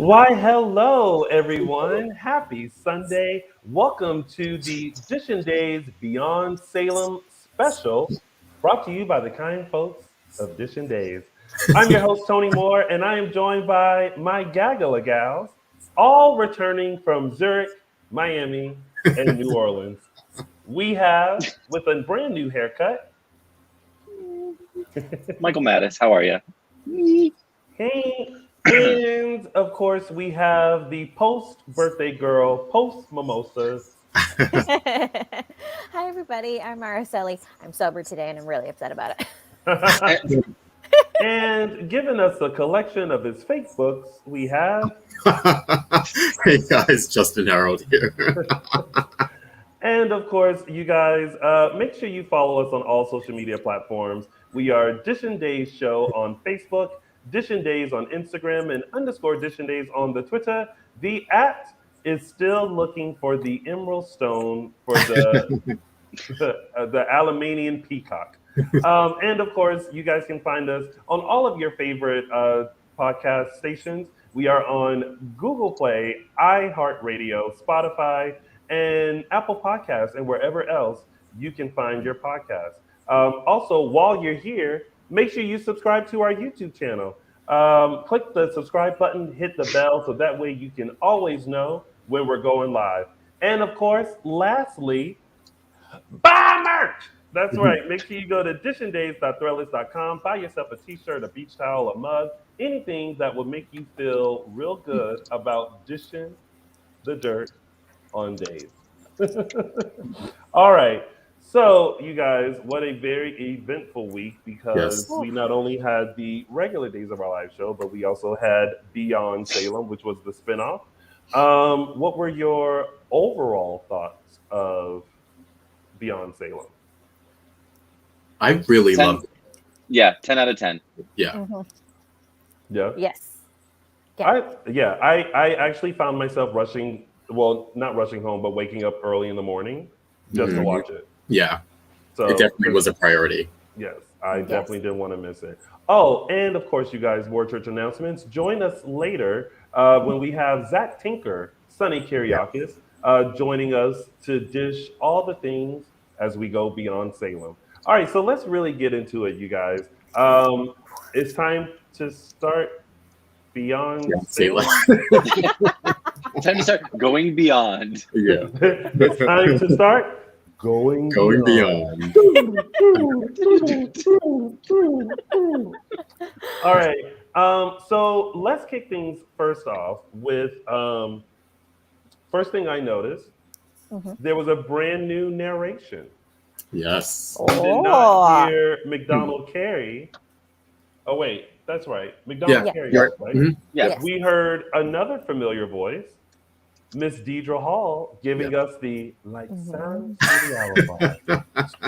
Why, hello, everyone. Happy Sunday. Welcome to the Dishin Days Beyond Salem special, brought to you by the kind folks of Dishin Days. I'm your host, Tony Moore, and I am joined by my gaggle of gals, all returning from Zurich, Miami, and New Orleans. We have, with a brand new haircut, Michael Mattis, how are you? hey, and of course, we have the post birthday girl, post mimosas. Hi, everybody. I'm Araceli. I'm sober today and I'm really upset about it. And giving us a collection of his fake books, we have. Hey guys, Justin Hareld here. And of course, you guys, make sure you follow us on all social media platforms. We are Dishin Days Show on Facebook, Dishin Days on Instagram, and _ Dishin Days on the Twitter. The @ is still looking for the emerald stone for the the Alamainian Peacock. And of course, you guys can find us on all of your favorite podcast stations. We are on Google Play, iHeartRadio, Spotify, and Apple Podcasts, and wherever else you can find your podcast. Also, while you're here, make sure you subscribe to our YouTube channel. Click the subscribe button, hit the bell, so that way you can always know when we're going live. And of course, lastly, buy merch. That's right. Make sure you go to dishindays.threadless.com, buy yourself a t-shirt, a beach towel, a mug, anything that will make you feel real good about dishing the dirt on days. All right. So, you guys, what a very eventful week, because we not only had the regular Days of Our Lives show, but we also had Beyond Salem, which was the spinoff. What were your overall thoughts of Beyond Salem? I really loved it. Yeah, 10 out of 10. Yeah. Mm-hmm. Yeah. Yes. I actually found myself rushing, well, not rushing home, but waking up early in the morning just to watch it. Yeah. So it definitely was a priority. Yes, I definitely didn't want to miss it. Oh, and of course, you guys, War Church announcements. Join us later when we have Zach Tinker, Sonny Kiriakis, joining us to dish all the things as we go beyond Salem. All right, so let's really get into it, you guys. It's time to start Beyond Salem. Time to start going beyond. Yeah. It's time to start going beyond. All right. So let's kick things first off with first thing I noticed. There was a brand new narration. Yes. We did not hear McDonald Carey. Oh wait, that's right. McDonald Carey, right? Mm-hmm. Yes. We heard another familiar voice, Miss Deidre Hall, giving us the like sound to the alibi.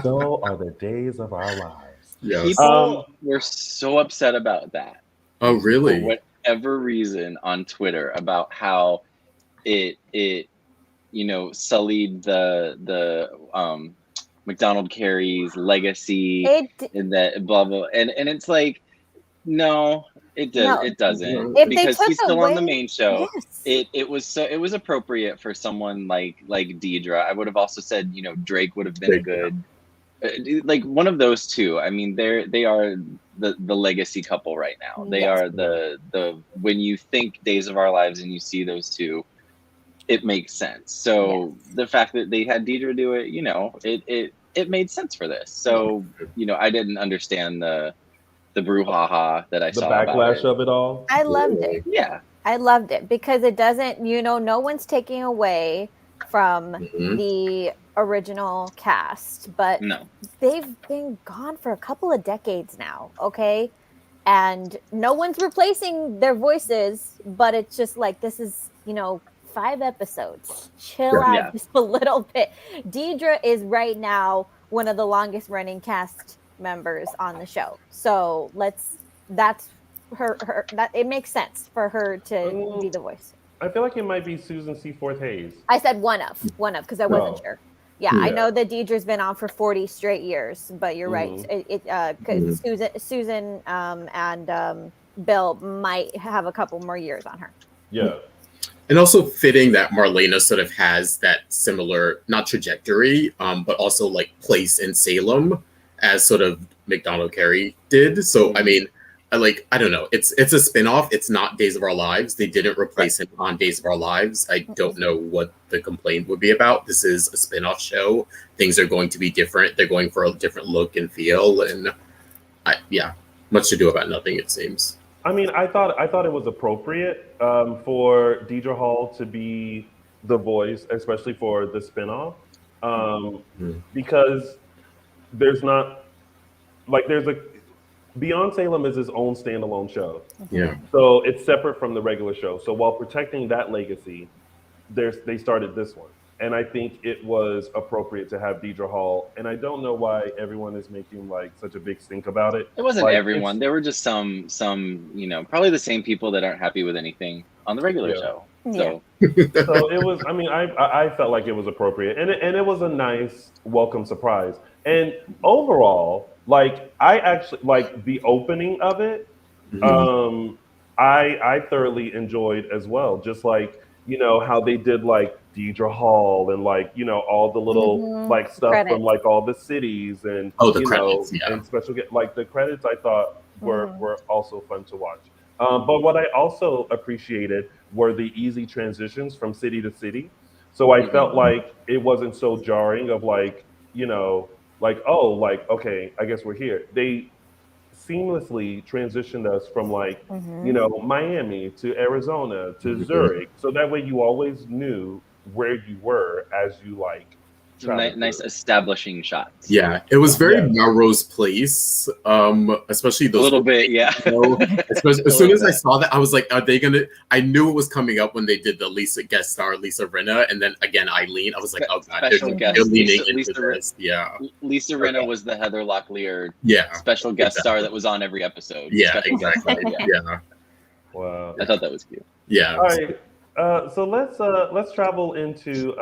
So are the days of our lives. Yes. People were so upset about that. Oh, really? For whatever reason on Twitter, about how it sullied the McDonald Carey's legacy and that blah blah, and it's like, no, it doesn't, because he's still on the main show. Yes. It was appropriate for someone like Deidre. I would have also said, Drake would have been a good like one of those two. I mean, they are the legacy couple right now. They are the when you think Days of Our Lives and you see those two, it makes sense. So the fact that they had Deidre do it, it made sense for this. So, I didn't understand the brouhaha that I saw. The backlash of it all. I loved it. Yeah. I loved it because it doesn't, no one's taking away from the original cast, but they've been gone for a couple of decades now, okay? And no one's replacing their voices, but it's just like, this is, 5 episodes. Chill out just a little bit. Deidre is right now one of the longest running cast members on the show. So that's her that it makes sense for her to be the voice. I feel like it might be Susan Seaforth Hayes. I said one of because I wasn't sure. Yeah, I know that Deidre's been on for 40 straight years, but you're right. Susan and Bill might have a couple more years on her. Yeah. And also fitting that Marlena sort of has that similar, not trajectory, but also like place in Salem as sort of McDonald Carey did. So, I mean, I don't know. It's a spinoff. It's not Days of Our Lives. They didn't replace him on Days of Our Lives. I don't know what the complaint would be about. This is a spinoff show. Things are going to be different. They're going for a different look and feel. And much to do about nothing, it seems. I mean, I thought it was appropriate for Deidre Hall to be the voice, especially for the spinoff, because there's Beyond Salem is its own standalone show. Yeah. So it's separate from the regular show. So while protecting that legacy, they started this one. And I think it was appropriate to have Deidre Hall. And I don't know why everyone is making like such a big stink about it. It wasn't everyone. There were just some, probably the same people that aren't happy with anything on the regular show. So it was, I mean, I felt like it was appropriate. And it was a nice welcome surprise. And overall, like I actually like the opening of it. I thoroughly enjoyed as well. Just like, how they did like Deidre Hall and like, all the little like stuff credits from like all the cities and the credits, and special like the credits I thought were also fun to watch. But what I also appreciated were the easy transitions from city to city. So I felt like it wasn't so jarring of like, like, oh, like, okay, I guess we're here. They seamlessly transitioned us from like, Miami to Arizona to Zurich. So that way you always knew where you were as you like nice establishing shots. Yeah, it was very Melrose Place, especially those. A little bit, yeah. As soon as I saw that, I was like, "Are they gonna?" I knew it was coming up when they did the Lisa guest star, Lisa Rinna, and then again Eileen. I was like, "Oh God, they're leaning into this." Yeah, Lisa Rinna was the Heather Locklear special guest star that was on every episode. Yeah, exactly. Yeah. Wow. I thought that was cute. Yeah. All right. So let's travel into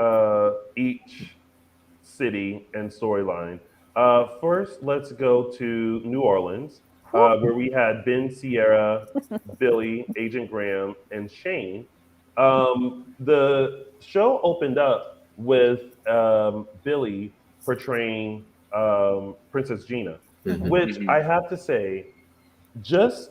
each city and storyline. First, let's go to New Orleans, where we had Ben, Sierra, Billy, Agent Graham, and Shane. The show opened up with Billy portraying Princess Gina, which I have to say, just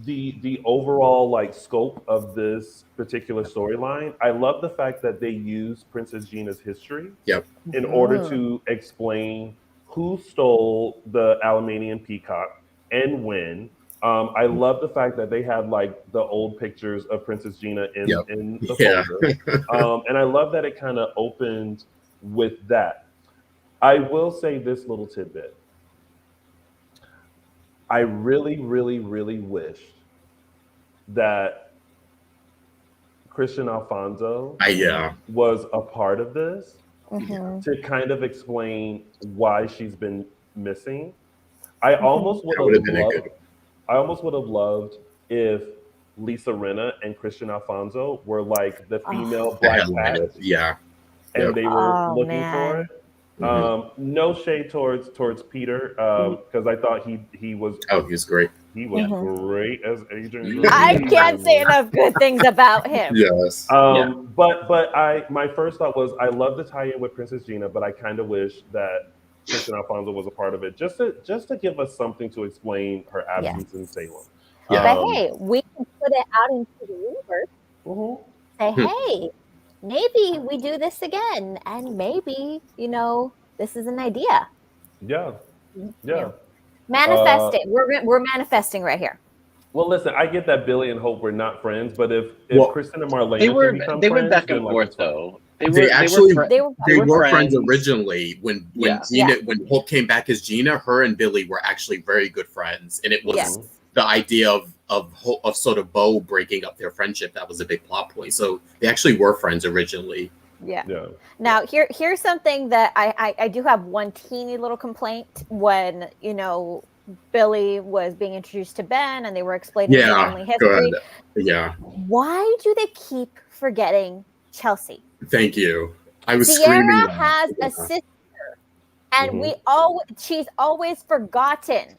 the overall like scope of this particular storyline, I love the fact that they use Princess Gina's history in order to explain who stole the Alamainian Peacock and when. I love the fact that they had like the old pictures of Princess Gina in the folder. And I love that it kind of opened with that. I will say this little tidbit. I really, really, really wish that Christian Alfonso was a part of this to kind of explain why she's been missing. I almost would have loved if Lisa Rinna and Christian Alfonso were like the female Black Cats. And they were looking for it. No shade towards Peter, because I thought he was. Oh, he was great. He was great as Agent. I can't say enough good things about him. Yes. But my first thought was I love the tie-in with Princess Gina, but I kind of wish that Christian Alfonso was a part of it, just to give us something to explain her absence in Salem. But hey, we can put it out into the universe. Say, hey. Maybe we do this again, and maybe this is an idea. Yeah. Manifest it. We're manifesting right here. Well, listen, I get that Billy and Hope were not friends, but if Kristen and Marlena they were back and forth though. They were friends originally when Hope came back as Gina. Her and Billy were actually very good friends, and it was the idea of sort of Bo breaking up their friendship that was a big plot point. So they actually were friends originally. Yeah. Now here's something that I do have one teeny little complaint when Billy was being introduced to Ben and they were explaining his family history. Yeah. Why do they keep forgetting Chelsea? Thank you. I was Sierra screaming. has a sister, and she's always forgotten.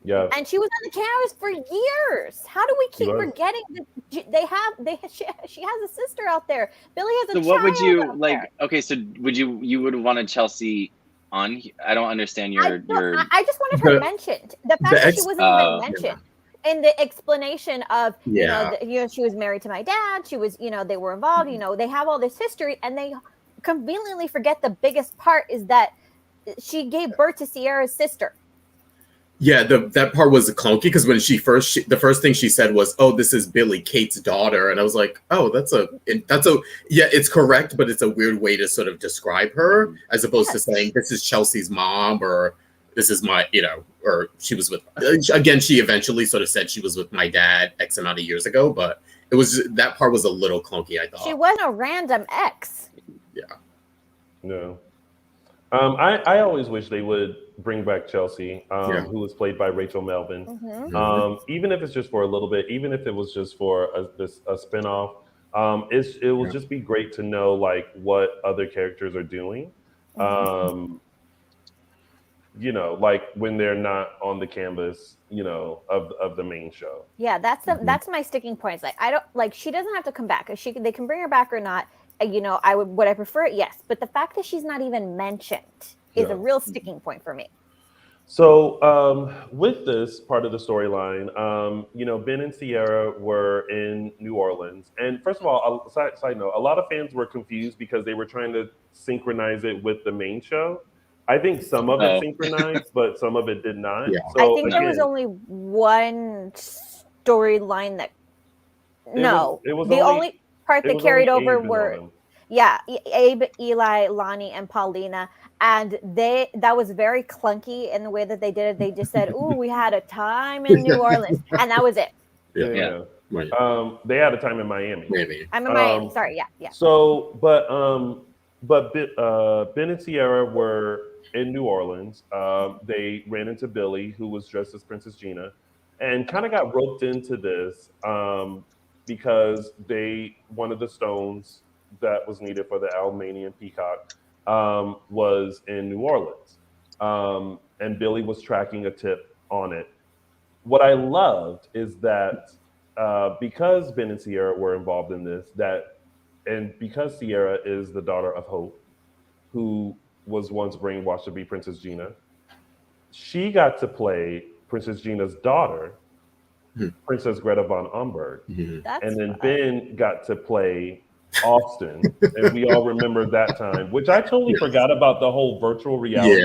Yeah. And she was on the canvas for years. How do we keep forgetting that she has a sister out there? Billy has a child. So what would you like? There. Okay, so you would want Chelsea on? I don't understand your. I just wanted her mentioned. The fact that she wasn't even mentioned. In the explanation of, you know, she was married to my dad. She was, you know, they were involved. You know, they have all this history, and they conveniently forget the biggest part is that she gave birth to Sierra's sister. Yeah, that part was clunky because when the first thing she said was, "Oh, this is Billy, Kate's daughter," and I was like, "Oh, that's it's correct, but it's a weird way to sort of describe her as opposed to saying this is Chelsea's mom or this is my, you know, or she was with." Again, she eventually sort of said she was with my dad X amount of years ago, but that part was a little clunky. I thought she wasn't a random ex. Yeah. No. I always wish they would bring back Chelsea, who was played by Rachel Melvin. Even if it's just for a little bit, even if it was just for a spinoff, it will just be great to know like what other characters are doing. You know, like when they're not on the canvas, you know, of the main show. Yeah, that's my sticking point. Like I don't like she doesn't have to come back. They can bring her back or not. You know, would I prefer it? Yes, but the fact that she's not even mentioned is a real sticking point for me. So with this part of the storyline, you know, Ben and Sierra were in New Orleans, and first of all, side note, a lot of fans were confused because they were trying to synchronize it with the main show. I think some of it synchronized, but some of it did not. Yeah. So I think there was only one storyline that it was the only part that carried over were Abe, Eli, Lonnie, and Paulina, and that was very clunky in the way that they did it. They just said, "Ooh, we had a time in New Orleans," and that was it. Yeah. They had a time in Miami. I'm in Miami. Sorry, yeah. So, but Ben and Sierra were in New Orleans. They ran into Billy, who was dressed as Princess Gina, and kind of got roped into this because one of the stones that was needed for the Alamainian Peacock was in New Orleans. And Billy was tracking a tip on it. What I loved is that because Ben and Sierra were involved in this, and because Sierra is the daughter of Hope, who was once brainwashed to be Princess Gina, she got to play Princess Gina's daughter, Princess Greta von Umberg. And then Ben got to play Austin, and we all remember that time, which I totally forgot about the whole virtual reality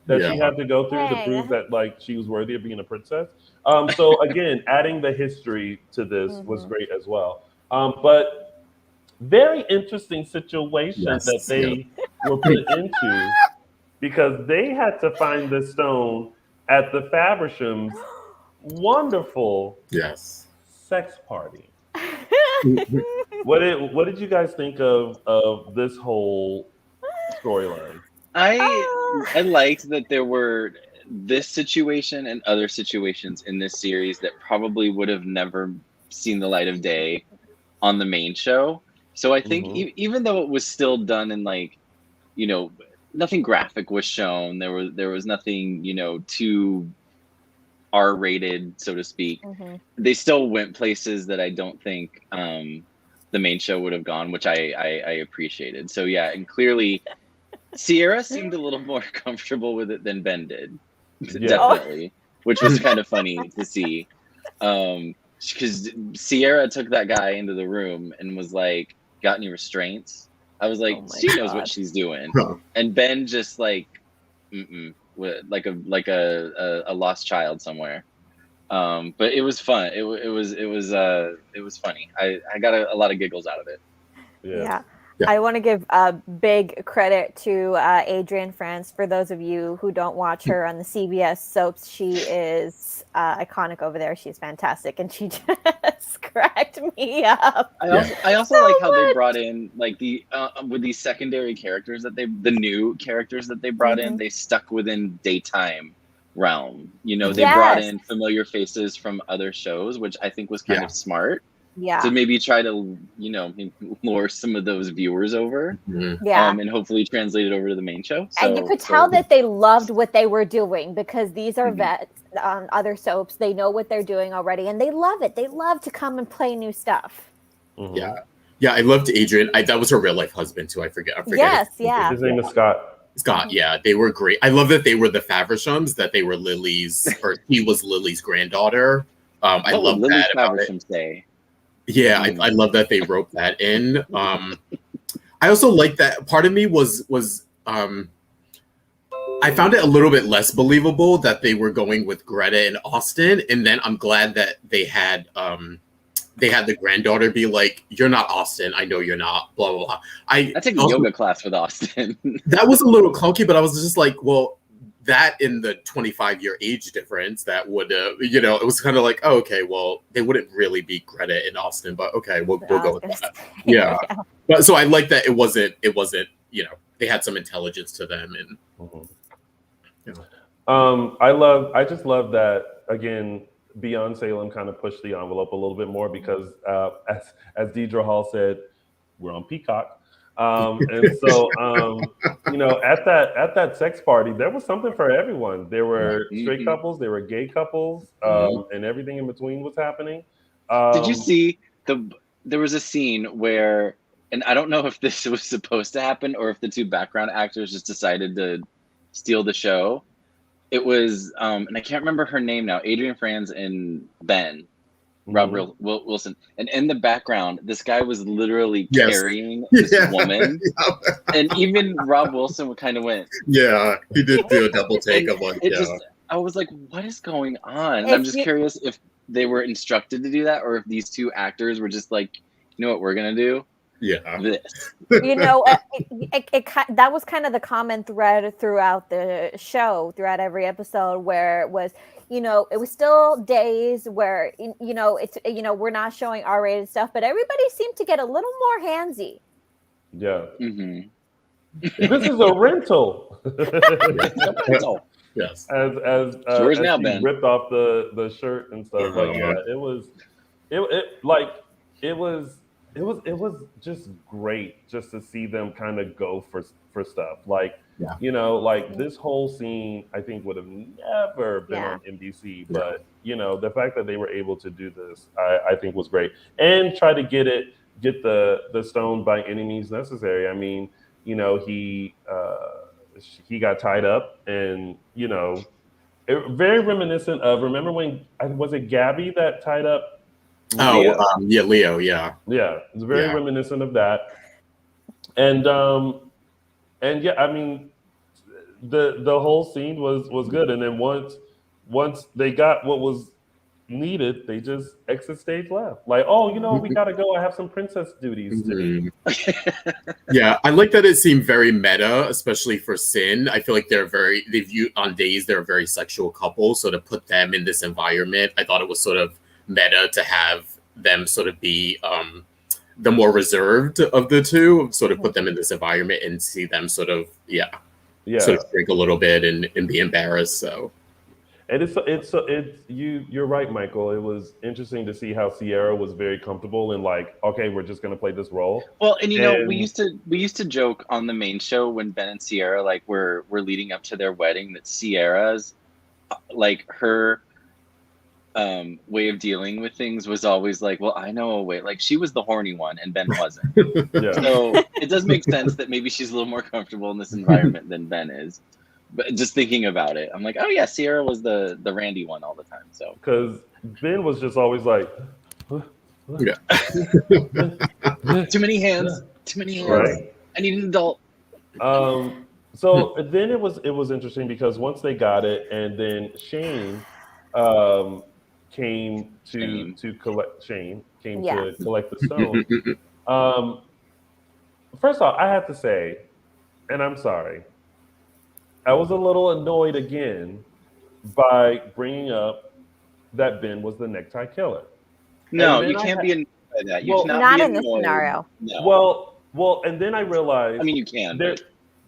she had to go through to prove that like she was worthy of being a princess. So again, adding the history to this was great as well. But very interesting situation that they were put into because they had to find the stone at the Faversham's wonderful sex party. What did you guys think of this whole storyline? I liked that there were this situation and other situations in this series that probably would have never seen the light of day on the main show. So I think even though it was still done in like, you know, nothing graphic was shown, there was nothing, you know, too R-rated, so to speak. They still went places that I don't think the main show would have gone, which I appreciated. So yeah, and clearly Sierra seemed a little more comfortable with it than Ben did, definitely, which was kind of funny to see. Because Sierra took that guy into the room and was like, "Got any restraints?" I was like, "She knows what she's doing," and Ben just like, like a lost child somewhere. But it was fun. It was funny. I got a lot of giggles out of it. Yeah. I want to give a big credit to Adrienne France. For those of you who don't watch her on the CBS soaps, she is iconic over there. She's fantastic, and she just cracked me up. I also like how they brought in like the with these secondary characters the new characters that they brought in. They stuck within daytime realm. You know, they brought in familiar faces from other shows, which I think was kind of smart. to maybe try to, lure some of those viewers over. And hopefully translate it over to the main show. So, and you could tell that they loved what they were doing, because these are vets on other soaps. They know what they're doing already, and they love it. They love to come and play new stuff. Yeah, I loved Adrian. That was her real life husband too. I forget. Yes, his name is Scott. Scott, yeah, they were great. I love that they were the Favershams, that they were Lily's, or he was Lily's granddaughter. I love that about it. Yeah, I love that they wrote that in. I also like that. Part of me was I found it a little bit less believable that they were going with Greta and Austin, and then I'm glad that they had the granddaughter be like, "You're not Austin. I know you're not." Blah blah blah. I took a yoga class with Austin. That was a little clunky, but I was just like, well, that in the 25-year age difference, that would, it was kind of like, oh, okay, well, they wouldn't really be Greta and Austin, but okay, we'll go with that. Yeah. But so I like that it wasn't, they had some intelligence to them, and I just love that, again, Beyond Salem kind of pushed the envelope a little bit more, because as Deidre Hall said, we're on Peacock. And so, at that sex party, there was something for everyone. There were straight couples, there were gay couples, and everything in between was happening. Did you see there was a scene where, and I don't know if this was supposed to happen or if the two background actors just decided to steal the show. It was, and I can't remember her name now, Adrian Franz and Ben. Rob Wilson, and in the background, this guy was literally carrying this woman, and even Rob Wilson kind of went. Yeah, he did do a double take of one. I was like, "What is going on?" I'm just curious if they were instructed to do that, or if these two actors were just like, "You know what we're gonna do." Yeah, this. That was kind of the common thread throughout the show, throughout every episode, where it was. It was still days where, it's, we're not showing R-rated stuff, but everybody seemed to get a little more handsy. Yeah. This is a rental. Yes. As now, he Ben ripped off the shirt and stuff like that. It was just great just to see them kind of go for stuff. Like, this whole scene, I think, would have never been on NBC. But, the fact that they were able to do this, I think was great. And try to get the stone by any means necessary. I mean, he got tied up, and, very reminiscent of, remember when, was it Gabby that tied up Leo? Leo, yeah. Yeah, it's very reminiscent of that. And yeah, I mean, the whole scene was good. And then once they got what was needed, they just exit stage left. Like, we gotta go. I have some princess duties to do. Yeah, I like that it seemed very meta, especially for Sin. I feel like they're on days they're a very sexual couple. So to put them in this environment, I thought it was sort of meta to have them sort of be the more reserved of the two, sort of put them in this environment and see them sort of sort of drink a little bit and be embarrassed. So, and you're right, Michael. It was interesting to see how Sierra was very comfortable and like, okay, we're just gonna play this role. Well, and we used to joke on the main show when Ben and Sierra were leading up to their wedding that Sierra's her way of dealing with things was always like, well, I know a way. Like, she was the horny one and Ben wasn't. So it does make sense that maybe she's a little more comfortable in this environment than Ben is. But just thinking about it, I'm like, oh yeah, Sierra was the randy one all the time. So because Ben was just always like, too many hands, right? I need an adult. So then it was interesting because once they got it, and then Shane came to collect the stone. First off, I have to say, and I'm sorry, I was a little annoyed again by bringing up that Ben was the necktie killer. No, you can't be annoyed by that. You cannot not be in this scenario. No. Well, and then I realized. I mean, you can.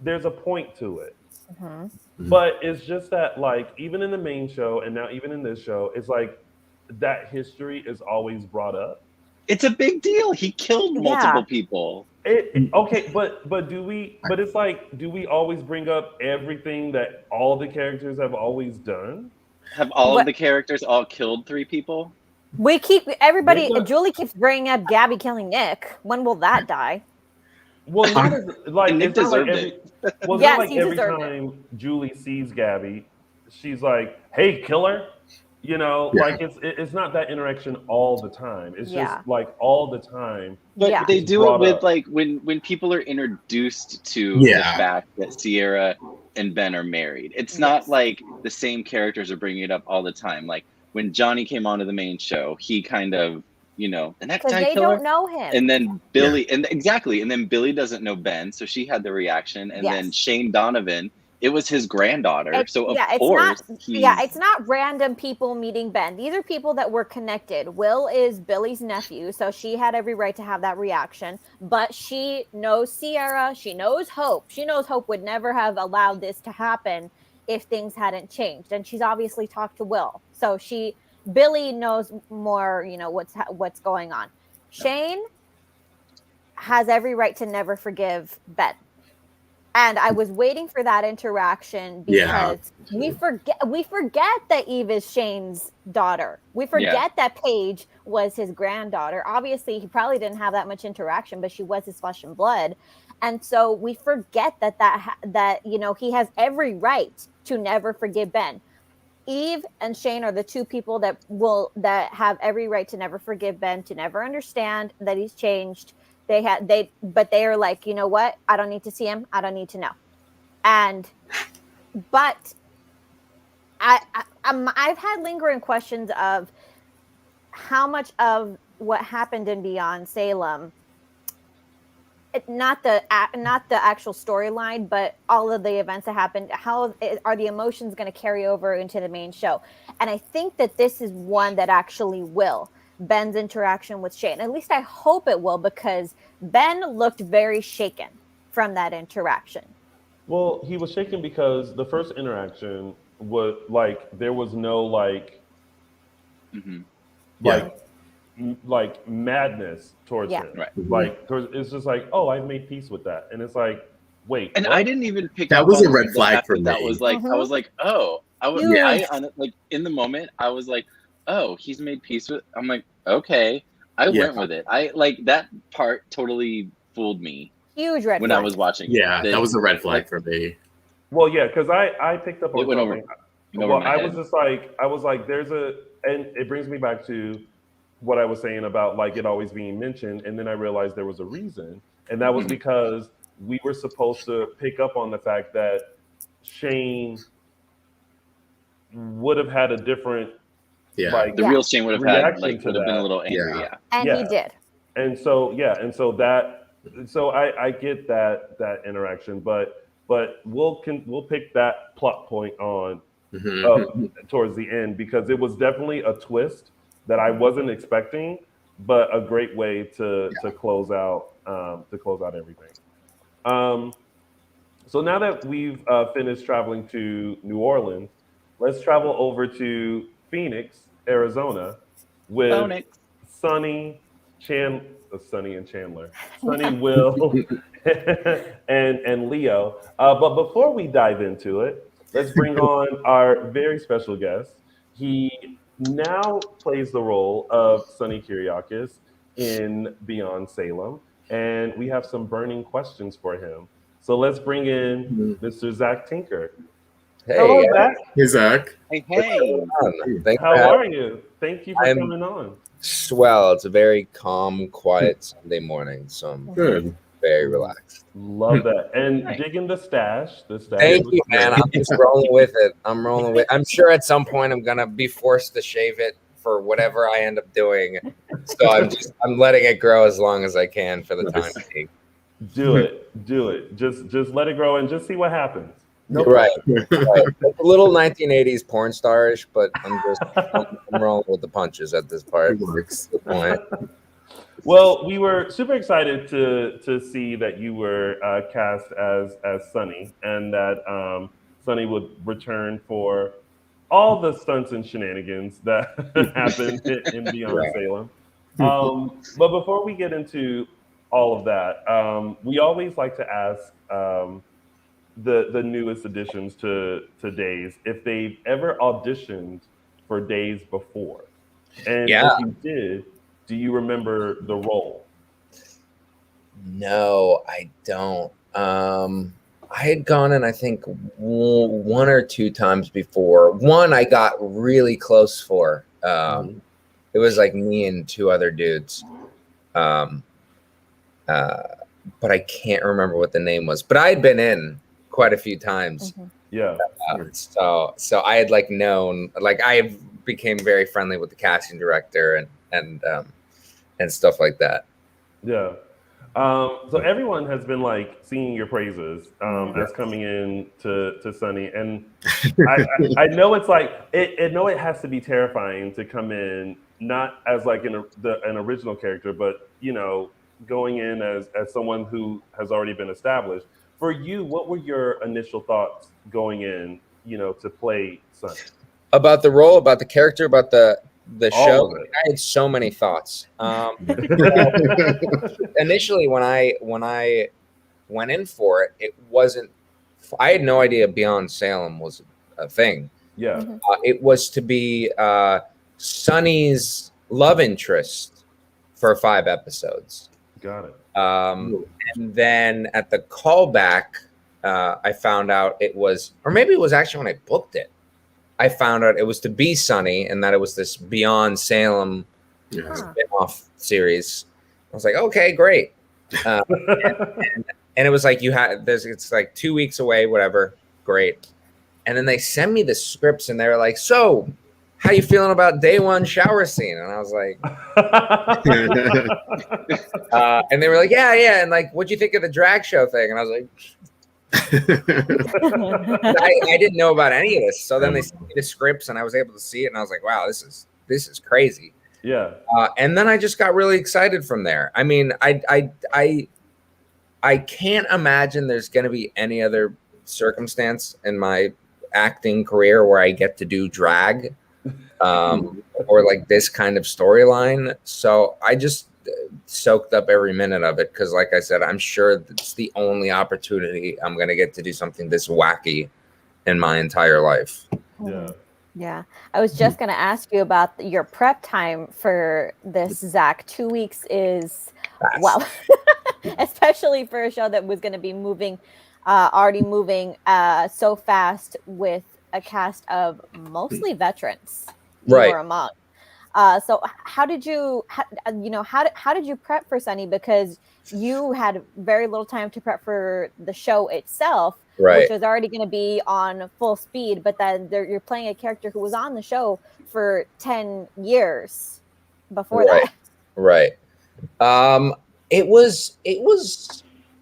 There's a point to it. But it's just that, like, even in the main show and now even in this show, it's like that history is always brought up. It's a big deal. He killed multiple people. Okay, but do we? But it's like, do we always bring up everything that all the characters have always done? Have all of the characters all killed 3 people? We keep everybody. Julie keeps bringing up Gabby killing Nick. When will that die? Well, not as, like Nick it's not like deserved every. Well, Yes, not like he every deserved time Julie sees Gabby, she's like, "Hey, killer." You know, like it's not that interaction all the time. It's just like all the time. But they do it with like when people are introduced to the fact that Sierra and Ben are married. It's not like the same characters are bringing it up all the time. Like when Johnny came onto the main show, he kind of, you know, the next guy killer. They don't know him. And then Billy, and then Billy doesn't know Ben, so she had the reaction. And then Shane Donovan, it was his granddaughter. So of course, it's not random people meeting Ben. These are people that were connected. Will is Billy's nephew, so she had every right to have that reaction. But she knows Sierra. She knows Hope. She knows Hope would never have allowed this to happen if things hadn't changed. And she's obviously talked to Will, so Billy knows more. You know what's going on. Shane has every right to never forgive Ben. And I was waiting for that interaction because we forget that Eve is Shane's daughter. We forget that Paige was his granddaughter. Obviously, he probably didn't have that much interaction, but she was his flesh and blood. And so we forget that you know, he has every right to never forgive Ben. Eve and Shane are the 2 people that have every right to never forgive Ben, to never understand that he's changed. But they are like, you know what? I don't need to see him. I don't need to know. But I've had lingering questions of how much of what happened in Beyond Salem, not the actual storyline, but all of the events that happened. How are the emotions going to carry over into the main show? And I think that this is one that actually will. Ben's interaction with Shane. At least I hope it will, because Ben looked very shaken from that interaction. Well, he was shaken because the first interaction was like there was no like madness towards him. Right. Like it's just like, oh, I've made peace with that, and it's like, wait. And what? I didn't even pick that up was on a red flag for me. That was like I was like, oh, like in the moment I was like, oh, he's made peace with. I'm like, okay, I went with it. I like that part totally fooled me. Huge red when flag. I was watching. Yeah, that was a red flag for me. Well, yeah, because I picked up on it went something. Over my head. I was like, and it brings me back to what I was saying about like it always being mentioned, and then I realized there was a reason, and that was because we were supposed to pick up on the fact that Shane would have had a different. Like, the real Shane would have had would have been a little angry. And he did. And so I get that interaction, but we'll pick that plot point on towards the end, because it was definitely a twist that I wasn't expecting, but a great way to close out everything. So now that we've finished traveling to New Orleans, let's travel over to Phoenix, Arizona, with Sonny and Chandler, Sonny, Will, and Leo. But before we dive into it, let's bring on our very special guest. He now plays the role of Sonny Kiriakis in Beyond Salem, and we have some burning questions for him. So let's bring in Mr. Zach Tinker. Hey, hello, Zach. Hey, Zach. Hey. How are you? Thank you for coming on. Swell. It's a very calm, quiet Sunday morning, so I'm good. Very relaxed. Love that. And digging the stash. Thank you, man. I'm just rolling with it. I'm sure at some point I'm gonna be forced to shave it for whatever I end up doing. So I'm letting it grow as long as I can for the time being. Do it. Just let it grow and just see what happens. Right. It's a little 1980s porn starish, but I'm rolling with the punches at this part. Well, we were super excited to see that you were cast as Sonny, and that Sonny would return for all the stunts and shenanigans that happened in Beyond Salem. But before we get into all of that, we always like to ask the newest additions to Days if they've ever auditioned for Days before, and if you did, do you remember the role? No, I don't. I had gone in, I think, one or two times before. One I got really close for. It was like me and two other dudes. But I can't remember what the name was. But I had been in quite a few times. Mm-hmm. Yeah. So I had like known, like I became very friendly with the casting director and stuff like that. Yeah. So everyone has been like singing your praises as coming in to Sonny, and I know it's like I know it has to be terrifying to come in not as like an original character, but you know, going in as someone who has already been established. For you, what were your initial thoughts going in, you know, to play Sonny? About the role, about the character, about the show. I had so many thoughts. Initially, when I went in for it, it wasn't. I had no idea Beyond Salem was a thing. Yeah, it was to be Sonny's love interest for 5 episodes. Got it. And then at the callback, I found out it was, or maybe it was actually when I booked it. I found out it was to be Sonny, and that it was this Beyond Salem spin-off series. I was like, okay, great. And it was like it's like 2 weeks away, whatever, great. And then they send me the scripts, and they were like, so, how you feeling about day one shower scene? And I was like, and they were like, yeah, and like, what'd you think of the drag show thing? And I was like, I didn't know about any of this. So then they sent me the scripts, and I was able to see it, and I was like, wow, this is crazy. Yeah. And then I just got really excited from there. I mean, I can't imagine there's going to be any other circumstance in my acting career where I get to do drag or like this kind of storyline. So I just soaked up every minute of it because, like I said, I'm sure it's the only opportunity I'm going to get to do something this wacky in my entire life. Yeah. I was just going to ask you about your prep time for this, Zach. 2 weeks is fast. Well, especially for a show that was going to be already moving so fast with a cast of mostly veterans. Right. Were among. So how did you prep for Sonny? Because you had very little time to prep for the show itself, right, which was already going to be on full speed. But then you're playing a character who was on the show for 10 years before that. Right. It was,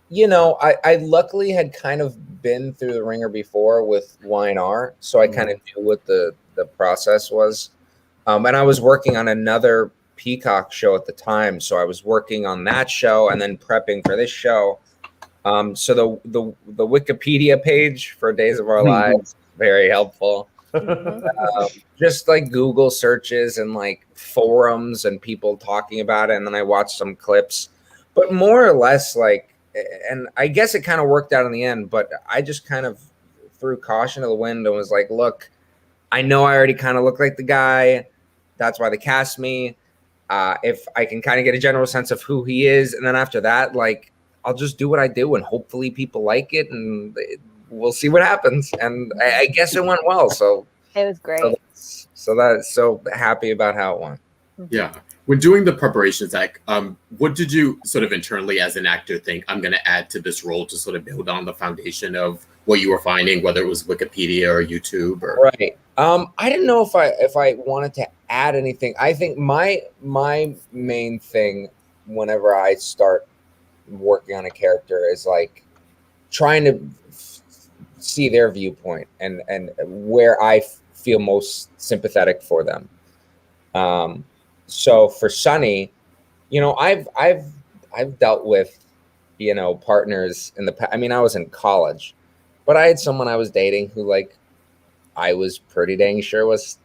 you know, I luckily had kind of been through the ringer before with Y&R, so I kind of knew what the process was. And I was working on another Peacock show at the time, so I was working on that show and then prepping for this show. So the Wikipedia page for Days of Our Lives, very helpful. Just like Google searches and like forums and people talking about it, and then I watched some clips. But more or less, like, and I guess it kind of worked out in the end, but I just kind of threw caution to the wind and was like, look, I know I already kind of look like the guy. That's why they cast me. If I can kind of get a general sense of who he is, and then after that, like, I'll just do what I do, and hopefully people like it, and we'll see what happens. And I guess it went well. So it was great. So happy about how it went. Yeah. When doing the preparations, Zach, what did you sort of internally as an actor think I'm going to add to this role to sort of build on the foundation of what you were finding, whether it was Wikipedia or YouTube or right? I didn't know if I wanted to add anything. I think my main thing whenever I start working on a character is like trying to see their viewpoint and where I feel most sympathetic for them. So for Sonny, you know, I've dealt with, you know, partners in the past. I mean, I was in college, but I had someone I was dating who, like, I was pretty dang sure was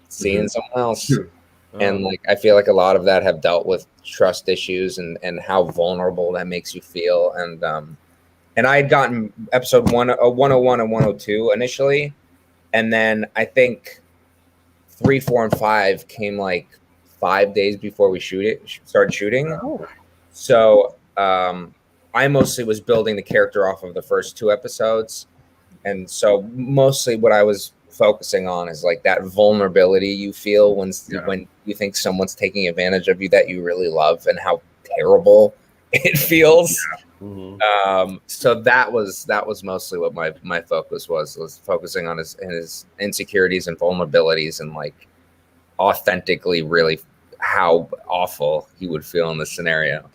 seeing someone else. And like I feel like a lot of that have dealt with trust issues and how vulnerable that makes you feel. And I had gotten episode 101 and 102 initially, and then I think 3, 4, and 5 came like 5 days before we started shooting. Oh. So I mostly was building the character off of the first 2 episodes, and so mostly what I was focusing on is like that vulnerability you feel when you think someone's taking advantage of you that you really love, and how terrible it feels. So that was mostly what my focus was focusing on his insecurities and vulnerabilities, and like authentically really how awful he would feel in this scenario.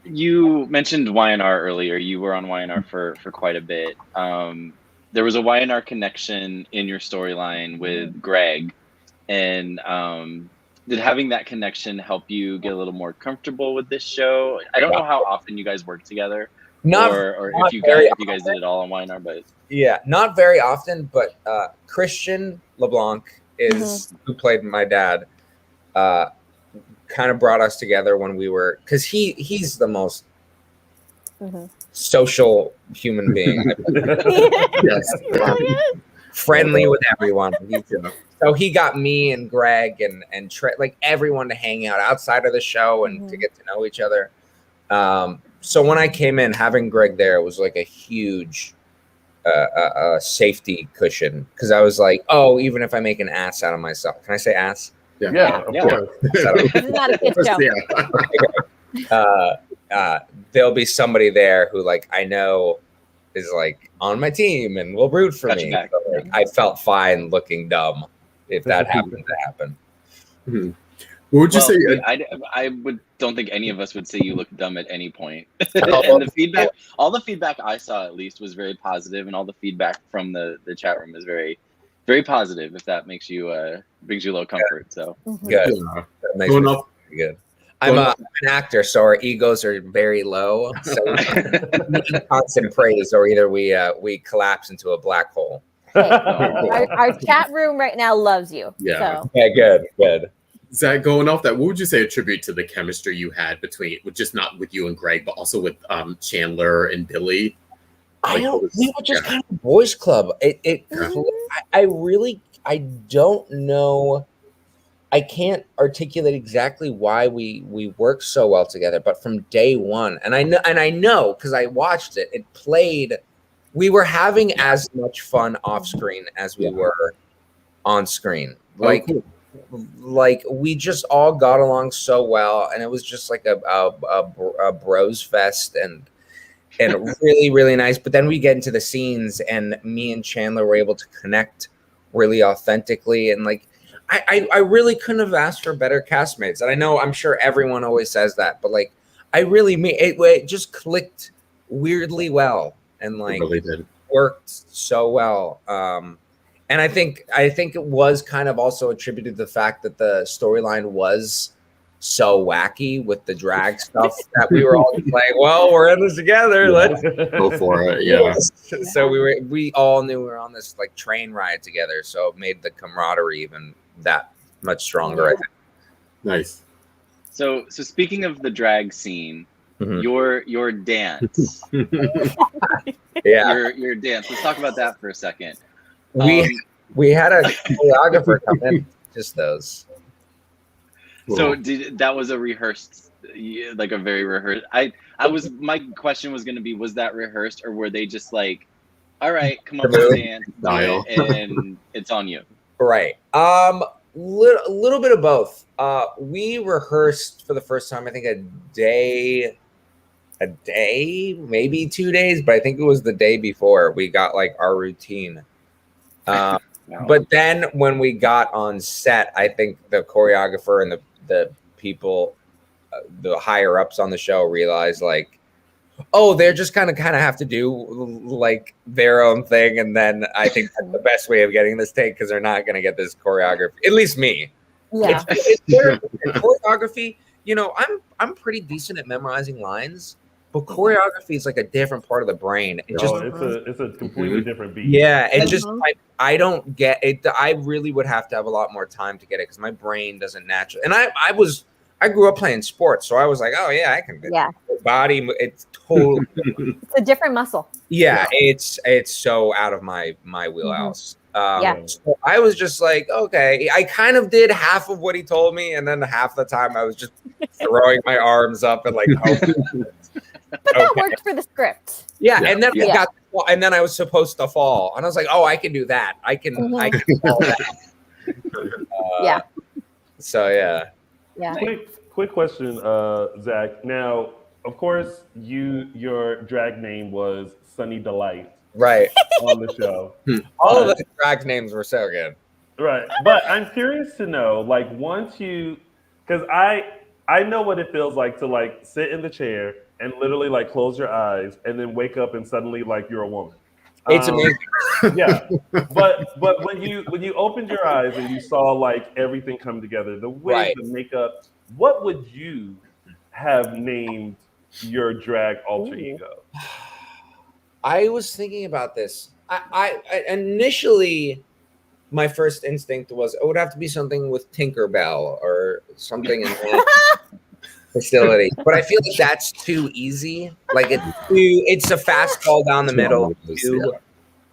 You mentioned YNR earlier. You were on YNR for quite a bit. There was a YNR connection in your storyline with Greg, and did having that connection help you get a little more comfortable with this show? I don't know how often you guys work together, or if you guys did it all on YNR, but yeah, not very often. But Christian LeBlanc is who played my dad. Kind of brought us together when we were, because he's the most social human being. Yes. Friendly with everyone. So he got me and Greg and like everyone to hang out outside of the show and to get to know each other. So when I came in, having Greg there was like a huge safety cushion, because I was like, oh, even if I make an ass out of myself, can I say ass? Yeah, of course. It's not a kid show. There'll be somebody there who like I know is like on my team and will root for me. So, like, I felt fine looking dumb if that happened to happen. What would you say? I don't think any of us would say you look dumb at any point. And the feedback, all the feedback I saw at least was very positive, and all the feedback from the chat room is very, very positive. If that makes you brings you a little comfort, so good. That makes me feel good. I'm an actor, so our egos are very low. So we need constant praise, or either we collapse into a black hole. Hey, our chat room right now loves you. Yeah. So. Yeah. Good. Zach, going off that, what would you say attribute to the chemistry you had between, just not with you and Greg, but also with Chandler and Billy? We were just kind of a boys club. I don't know. I can't articulate exactly why we worked so well together, but from day one, and I know because I watched it. It played. We were having as much fun off screen as we were on screen. Like we just all got along so well, and it was just like a bros fest and really, really nice. But then we get into the scenes, and me and Chandler were able to connect really authentically, and like I really couldn't have asked for better castmates. And I'm sure everyone always says that, but like I really mean it just clicked weirdly well, and like really did. Worked so well. And I think it was kind of also attributed to the fact that the storyline was so wacky with the drag stuff that we were all just like, well, we're in this together. Let's go for it. Yeah. So we all knew we were on this like train ride together. So it made the camaraderie even that much stronger, I think. Nice. So speaking of the drag scene, your dance. Your dance. Let's talk about that for a second. We had a choreographer come in, just those. So that was a rehearsed, like a very rehearsed. My question was going to be, was that rehearsed, or were they just like, all right, come up with a dance and it's on you? Right. Little bit of both. We rehearsed for the first time, I think a day, maybe 2 days, but I think it was the day before we got like our routine. But then when we got on set, I think the choreographer and the people, the higher ups on the show realized like, oh, they're just kind of have to do like their own thing. And then I think that's the best way of getting this take, because they're not going to get this choreography. At least me. Yeah. It's choreography. I'm pretty decent at memorizing lines. But choreography is like a different part of the brain. It's a completely different beat. Yeah, it just I don't get it. I really would have to have a lot more time to get it because my brain doesn't naturally. And I grew up playing sports, so I was like, oh yeah, I can. Yeah. Body, it's totally. It's a different muscle. Yeah, it's so out of my wheelhouse. So I was just like, okay, I kind of did half of what he told me, and then half the time I was just throwing my arms up and like. But that worked for the script. Yeah, and then I was supposed to fall, and I was like, "Oh, I can do that. I can fall that." So yeah. Quick question, Zach. Now, of course, your drag name was Sunny Delight, right? On the show, all of the drag names were so good, right? But I'm curious to know, like, once you, because I know what it feels like to like sit in the chair and literally like close your eyes and then wake up and suddenly like you're a woman. It's amazing. Yeah. But when you opened your eyes and you saw like everything come together, the wig, the makeup, what would you have named your drag alter ego? I was thinking about this. I initially my first instinct was it would have to be something with Tinkerbell or something in that facility, but I feel like that's too easy. Like it's a fastball down the middle, too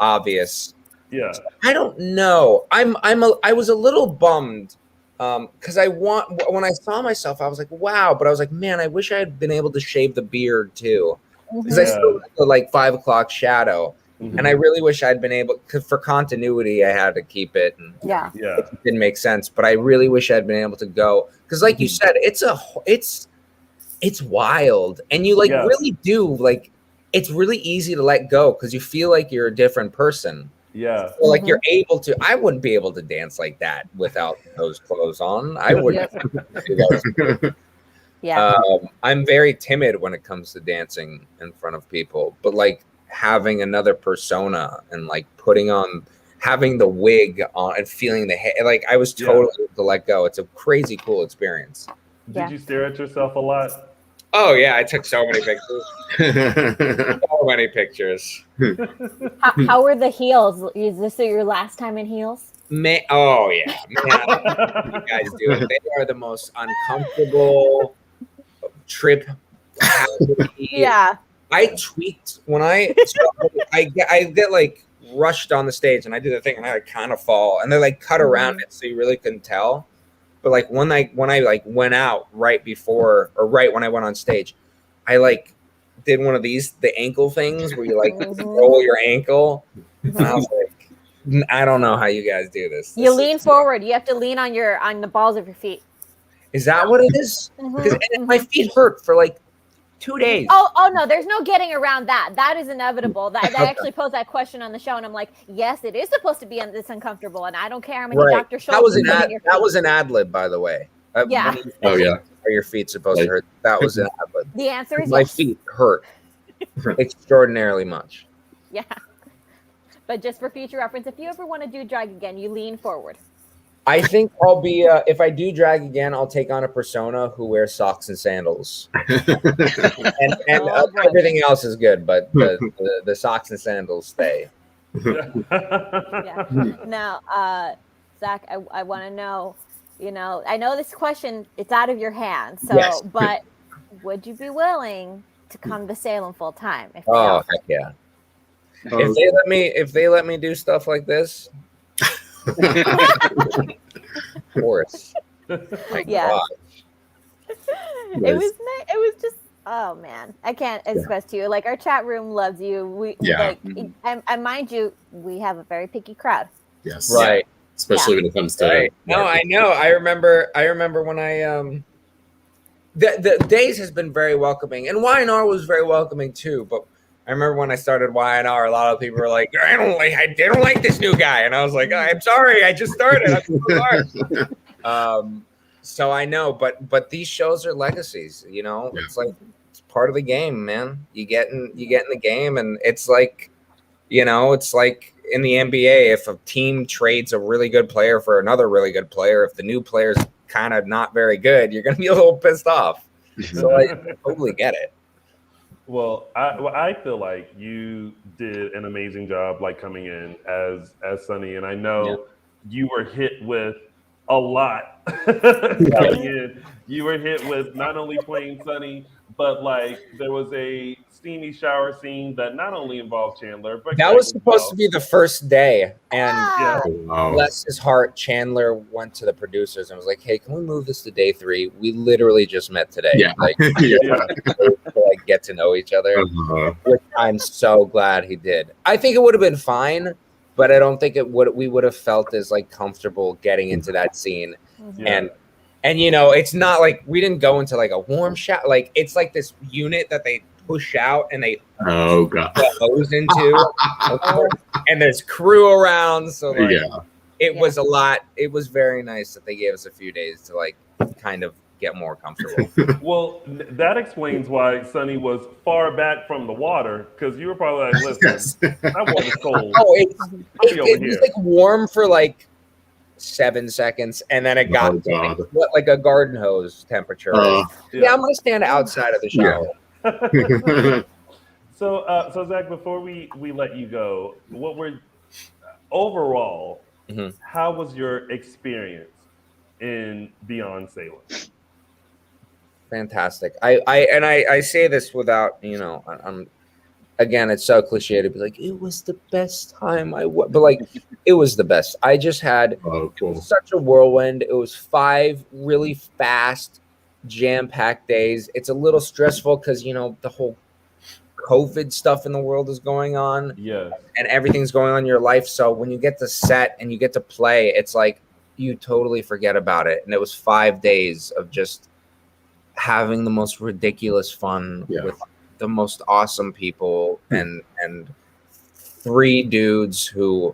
obvious. Yeah, so I don't know. I was a little bummed because when I saw myself, I was like, wow, but I was like, man, I wish I had been able to shave the beard too, because I still had the like 5 o'clock shadow. And I really wish I'd been able, because for continuity, I had to keep it. And it didn't make sense, but I really wish I'd been able to go, because like you said, it's wild, and you like really do like. It's really easy to let go because you feel like you're a different person. Yeah, so, like you're able to. I wouldn't be able to dance like that without those clothes on. I wouldn't. I'm very timid when it comes to dancing in front of people, but like. Having another persona and like having the wig on and feeling the hair, like I was totally able to let go. It's a crazy cool experience. Did you stare at yourself a lot? Oh yeah, I took so many pictures. How were the heels? Is this your last time in heels? Oh yeah, man, you guys do it. They are the most uncomfortable trip. I tweaked when I get like rushed on the stage and I do the thing and I like kind of fall and they like cut around it so you really couldn't tell. But like when I like went out right before or right when I went on stage, I like did one of the ankle things where you like roll your ankle. And I was like, I don't know how you guys do this. You lean forward. You have to lean on the balls of your feet. Is that what it is? Because my feet hurt for like 2 days. Oh no, there's no getting around that. That is inevitable. That I actually posed that question on the show, and I'm like, yes, it is supposed to be this uncomfortable, and I don't care how many Dr. Schultz. That was an ad lib, by the way. Oh yeah. Are your feet supposed to hurt? That was an ad lib. The answer is my feet hurt extraordinarily much. Yeah, but just for future reference, if you ever want to do drag again, you lean forward. I think I'll be if I do drag again, I'll take on a persona who wears socks and sandals, and everything else is good, but the socks and sandals stay. Now, Zach, I want to know. I know this question it's out of your hands, so but would you be willing to come to Salem full time? Heck yeah! If they let me do stuff like this. Of course. It was just oh man, I can't express to you. Like our chat room loves you. And mind you, we have a very picky crowd. Yes, right. Especially when it comes to No, I know. I remember when I the Days has been very welcoming, and YNR was very welcoming too. But I remember when I started YNR, a lot of people were like, I don't like this new guy. And I was like, I'm sorry, I just started. I'm so sorry. So I know, but these shows are legacies, It's like it's part of the game, man. You get in the game, and it's like, it's like in the NBA, if a team trades a really good player for another really good player, if the new player's kind of not very good, you're gonna be a little pissed off. So I totally get it. Well, I feel like you did an amazing job, like coming in as Sonny, and I know you were hit with a lot coming in. You were hit with not only playing Sonny, but like there was a steamy shower scene that not only involved Chandler, but that Greg was supposed to be the first day, and bless his heart, Chandler went to the producers and was like, "Hey, can we move this to day 3? We literally just met today, like, to, like get to know each other." Which I'm so glad he did. I think it would have been fine, but I don't think we would have felt as like comfortable getting into that scene. And you know, it's not like we didn't go into like a warm shot. Like it's like this unit that they push out and they hose into, and there's crew around. So like, it was a lot. It was very nice that they gave us a few days to like kind of get more comfortable. Well, that explains why Sonny was far back from the water, because you were probably like, listen, that water's cold. Oh, it was like warm for like 7 seconds, and then it got like a garden hose temperature. I'm gonna stand outside of the shower. So Zach, before we let you go, overall, how was your experience in Beyond Salem? Fantastic. I say this without, you know, I'm again, it's so cliche to be like, it was the best time but like, it was the best. I just had such a whirlwind. It was 5 really fast, jam-packed days. It's a little stressful because, you know, the whole COVID stuff in the world is going on. And everything's going on in your life. So when you get to set and you get to play, it's like you totally forget about it. And it was 5 days of just having the most ridiculous fun with the most awesome people and 3 dudes who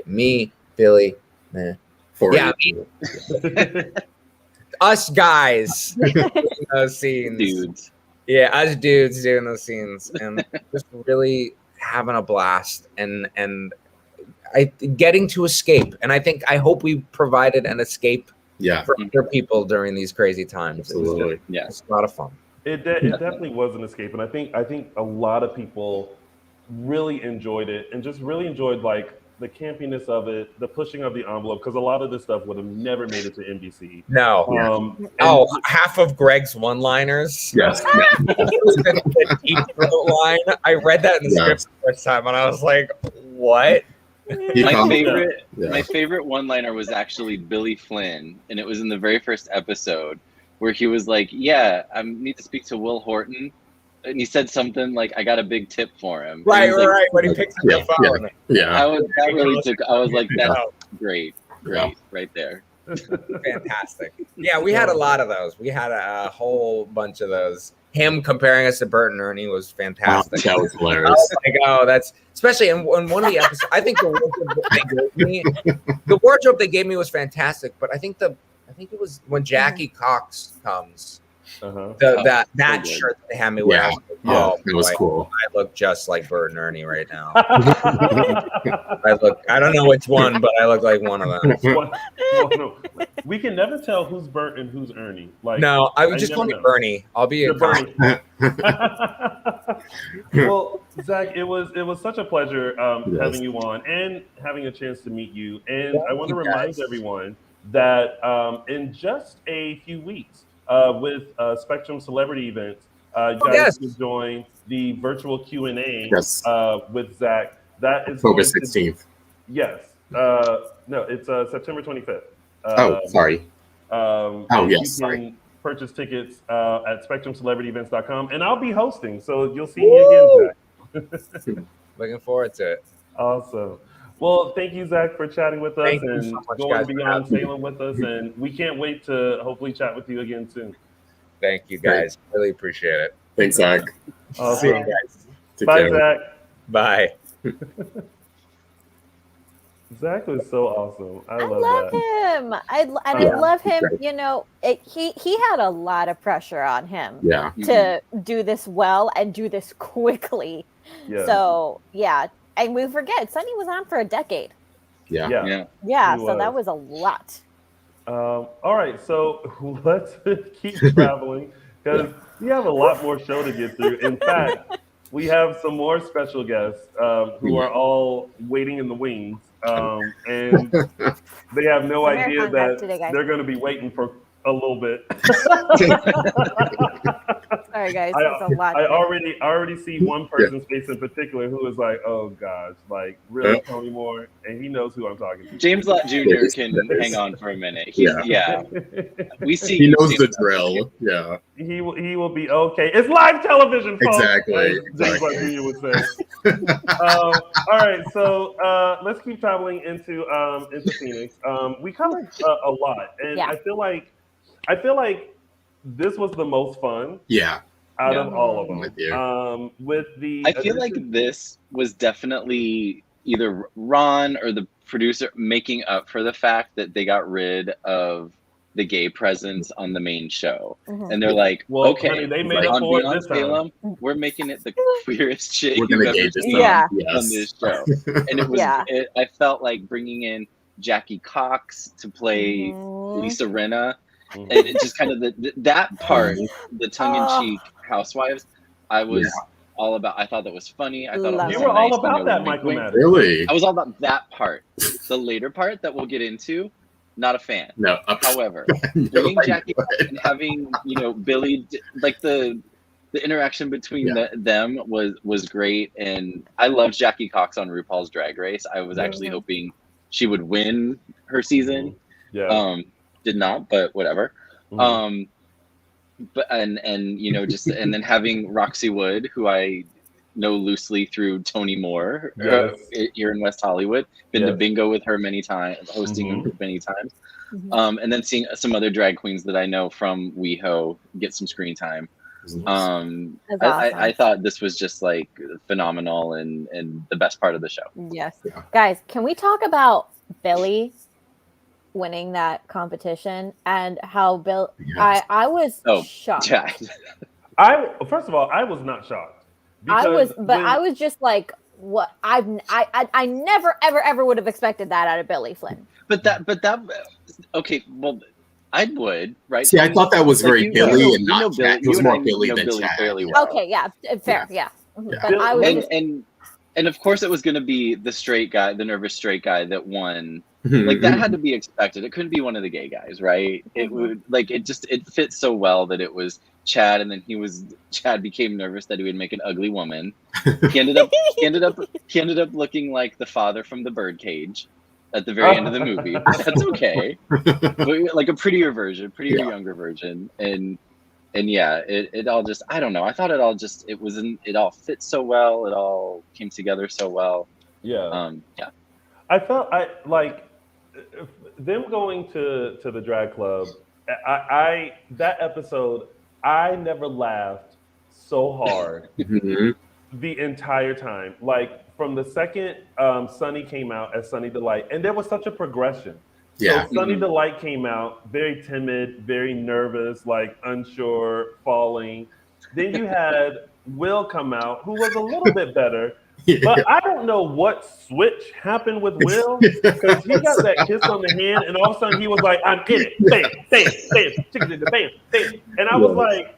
me, Billy, me. Us guys in those scenes, dudes. Us dudes doing those scenes and just really having a blast and getting to escape. And I hope we provided an escape for other people during these crazy times. Absolutely. It's a lot of fun. It definitely was an escape, and I think a lot of people really enjoyed it and just really enjoyed like the campiness of it, the pushing of the envelope, because a lot of this stuff would have never made it to NBC. No. Half of Greg's one-liners. Yes. The deep throat line. I read that in the script the first time, and I was like, "What?" My favorite one-liner was actually Billy Flynn, and it was in the very first episode where he was like, "Yeah, I need to speak to Will Horton," and he said something like, "I got a big tip for him." Right. When he picks up the phone. I was like, "That's great, right there." Fantastic. Yeah, we had a lot of those. We had a whole bunch of those. Him comparing us to Bert and Ernie was fantastic. That was hilarious. I was like, that's especially in one of the episodes. I think the wardrobe they gave me was fantastic, but I think it was when Jackie Cox comes. That shirt they had me wear. It was cool. I look just like Bert and Ernie right now. I don't know which one, but I look like one of them. We can never tell who's Bert and who's Ernie. Like, no, I would just call me Bernie. I'll be a Bernie. Well, Zach, it was such a pleasure having you on and having a chance to meet you. And I want to remind everyone that in just a few weeks, with Spectrum Celebrity Events, you guys can join the virtual Q&A with Zach. That is October 16th. Yes. No, it's September 25th. Sorry. You can purchase tickets at SpectrumCelebrityEvents.com, and I'll be hosting, so you'll see me again, Zach. Looking forward to it. Awesome. Well, thank you, Zach, for chatting with us and so much, going Beyond Salem with us. And we can't wait to hopefully chat with you again soon. Thank you, guys. Really appreciate it. Thanks, Zach. Awesome. See you guys. Bye, Zach. Bye. Zach was so awesome. I love him. I love him. You know, he had a lot of pressure on him to do this well and do this quickly. So, and we forget, Sonny was on for a decade. So that was a lot. All right, so let's keep traveling because we have a lot more show to get through. In fact, we have some more special guests who are all waiting in the wings, and they have no idea that they're going to be waiting for a little bit. Sorry, guys. I already see one person's face in particular who is like, oh gosh, like really Tony Moore, and he knows who I'm talking to. James Lott Jr. can hang on for a minute. We see. He knows the drill. Yeah. He will be okay. It's live television, folks. Exactly. James Lott Jr. would say. All right, so let's keep traveling into Phoenix. We covered a lot, and I feel like this was the most fun. Yeah. Out of all of them. With I feel like this was definitely either Ron or the producer making up for the fact that they got rid of the gay presence on the main show. And they're like, okay, honey, they made up for Beyond Salem, we're making it the queerest shit you've ever seen on this show. And it was, I felt like bringing in Jackie Cox to play Lisa Rinna. And it just kind of that part, the tongue-in-cheek housewives, I was all about. I thought that was funny. I thought it was you were all about that, Michael Madden. Really? I was all about that part. The later part that we'll get into, not a fan. No. However, bringing Jackie and having Billy, like the interaction between them was great, and I loved Jackie Cox on RuPaul's Drag Race. I was actually hoping she would win her season. Did not, but whatever. But and just and then having Roxy Wood, who I know loosely through Tony Moore here in West Hollywood, been to bingo with her many times, hosting many times, and then seeing some other drag queens that I know from WeHo get some screen time. I thought this was just like phenomenal and the best part of the show. Yes, guys, can we talk about Billy winning that competition and how Bill? I was shocked. First of all, I was not shocked. I was just like, what? I never ever would have expected that out of Billy Flynn. But that okay. Well, I would, right? See, I thought that was very Billy and not Chad. It was more Billy than Chad. Well. Okay, fair, But I was and of course it was going to be the straight guy, the nervous straight guy that won. Like that had to be expected. It couldn't be one of the gay guys, right? It would it fit so well that it was Chad, and then Chad became nervous that he would make an ugly woman. He ended up looking like the father from the Birdcage at the very end of the movie. That's okay. But like a prettier younger version. And it all just, I don't know. I thought it all fit so well. It all came together so well. I felt them going to the drag club. That episode, I never laughed so hard the entire time. Like from the second Sonny came out as Sonny Delight, and there was such a progression. So Sonny Delight came out very timid, very nervous, like unsure, falling. Then you had Will come out, who was a little bit better. But I don't know what switch happened with Will, because he got that kiss on the hand, and all of a sudden he was like, I'm in it. Bam, bam, bam, chicken, bam, bam. And I was like,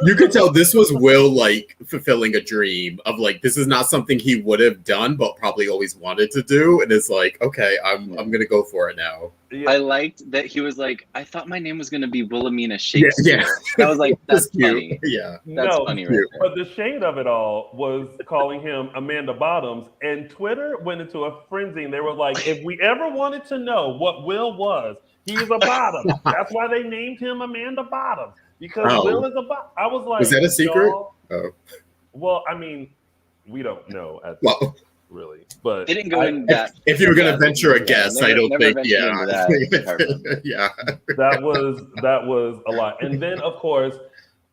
you could tell this was Will like fulfilling a dream of like, this is not something he would have done but probably always wanted to do, and it's like, okay, I'm gonna go for it now. I liked that he was like, I thought my name was gonna be Wilhelmina Shakespeare. I was like, that's funny. That's funny, right there. But the shade of it all was calling him Amanda Bottoms, and Twitter went into a frenzy, and they were like, if we ever wanted to know what Will was, he's a bottom. That's why they named him Amanda Bottom, because Will is a bottom. I was like, was that a secret? Well, I mean, we don't know really, but they didn't go in that. If you were going to venture a guess, I don't think. That was a lot. And then, of course,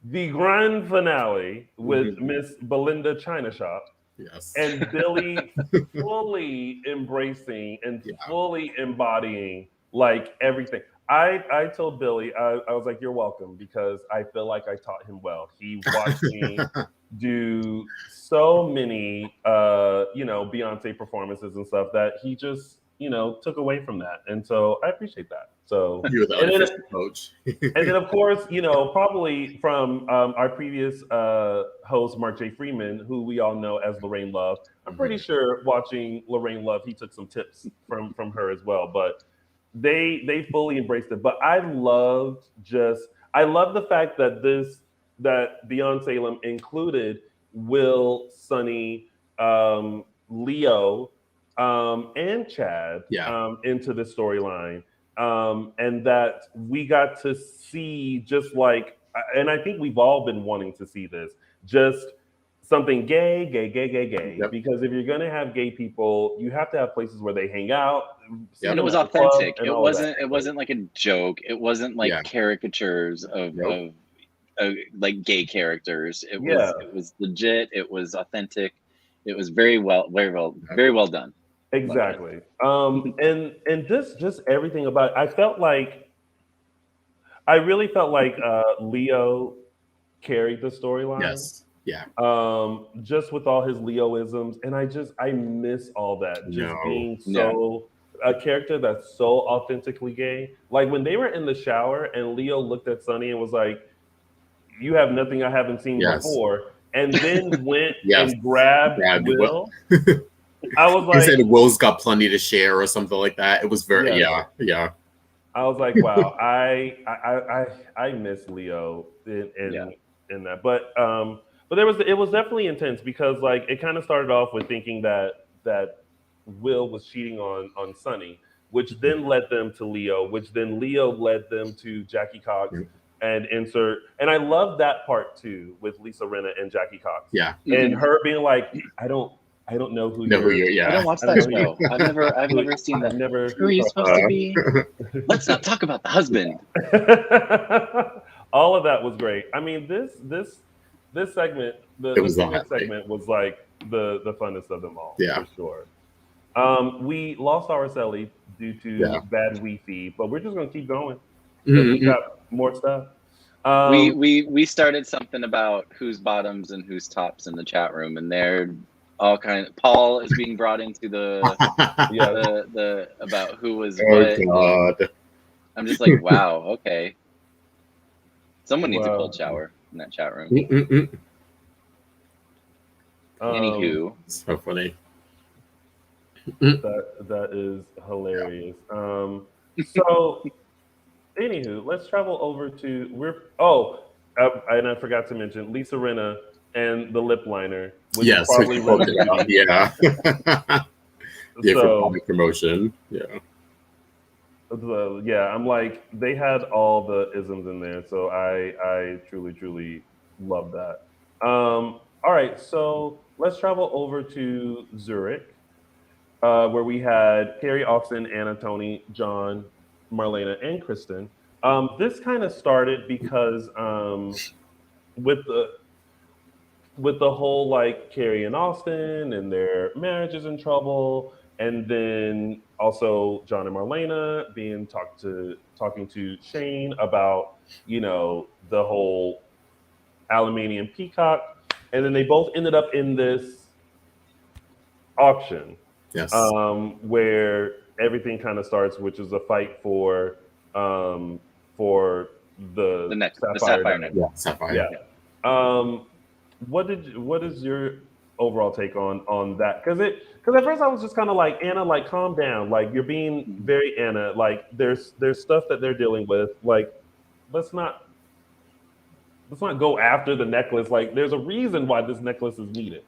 the grand finale with Miss Belinda China Shop. Yes. And Billy fully embracing and fully embodying like everything. I told Billy, I was like, you're welcome, because I feel like I taught him well. He watched me do so many Beyonce performances and stuff that took away from that, and so I appreciate that. So you're the unofficial coach. And then, of course, probably from our previous host, Mark J. Freeman, who we all know as Lorraine Love. I'm pretty sure watching Lorraine Love, he took some tips from her as well. But they fully embraced it. But I love the fact that Beyond Salem included Will, Sonny, Leo, and Chad into the storyline. And that we got to see and I think we've all been wanting to see this, just something gay. Yep. Because if you're going to have gay people, you have to have places where they hang out. And it was authentic. It wasn't like a joke. It wasn't like caricatures of like gay characters. It was legit. It was authentic. It was very well done. Exactly. And just everything about it. I really felt like Leo carried the storyline. Yes. Yeah. Just with all his Leo-isms. And I miss all that. Just being a character that's so authentically gay. Like when they were in the shower and Leo looked at Sonny and was like, "You have nothing I haven't seen before." And then went and grabbed Will. I was like, he said Will's got plenty to share or something like that. It was very I was like, wow, I miss Leo in that, but it was definitely intense because like it kind of started off with thinking that Will was cheating on Sonny, which then led them to Leo, which then Leo led them to Jackie Cox and and I love that part too with Lisa Rinna and Jackie Cox. Yeah, and her being like, I don't know who you're. I don't watch that show. I've never seen that. Who are you supposed to be? Let's not talk about the husband. All of that was great. I mean, this segment, the segment was like the funnest of them all. For sure. We lost Araceli due to bad Wi-Fi, but we're just gonna keep going. We got more stuff. We started something about who's bottoms and who's tops in the chat room, and they're all kind of. Paul is being brought into the about who was what. God. I'm just like, wow, okay. Someone needs a cold shower in that chat room. Anywho, so funny. That is hilarious. So, anywho, let's travel over to and I forgot to mention Lisa Rinna and the lip liner, which is probably for public promotion. I'm like, they had all the isms in there, so I truly love that. All right, so let's travel over to Zurich, where we had Carrie, Austin, Anna, Tony, John, Marlena, and Kristen. This kind of started because with the whole like Carrie and Austin and their marriage is in trouble, and then also John and Marlena being talking to Shane about the whole Alamainian Peacock, and then they both ended up in this auction, where everything kind of starts, which is a fight for the sapphire necklace. Sapphire. What is your overall take on that? Because at first I was just kind of like, Anna, like calm down, like you're being very Anna, like there's stuff that they're dealing with, like let's not go after the necklace, like there's a reason why this necklace is needed.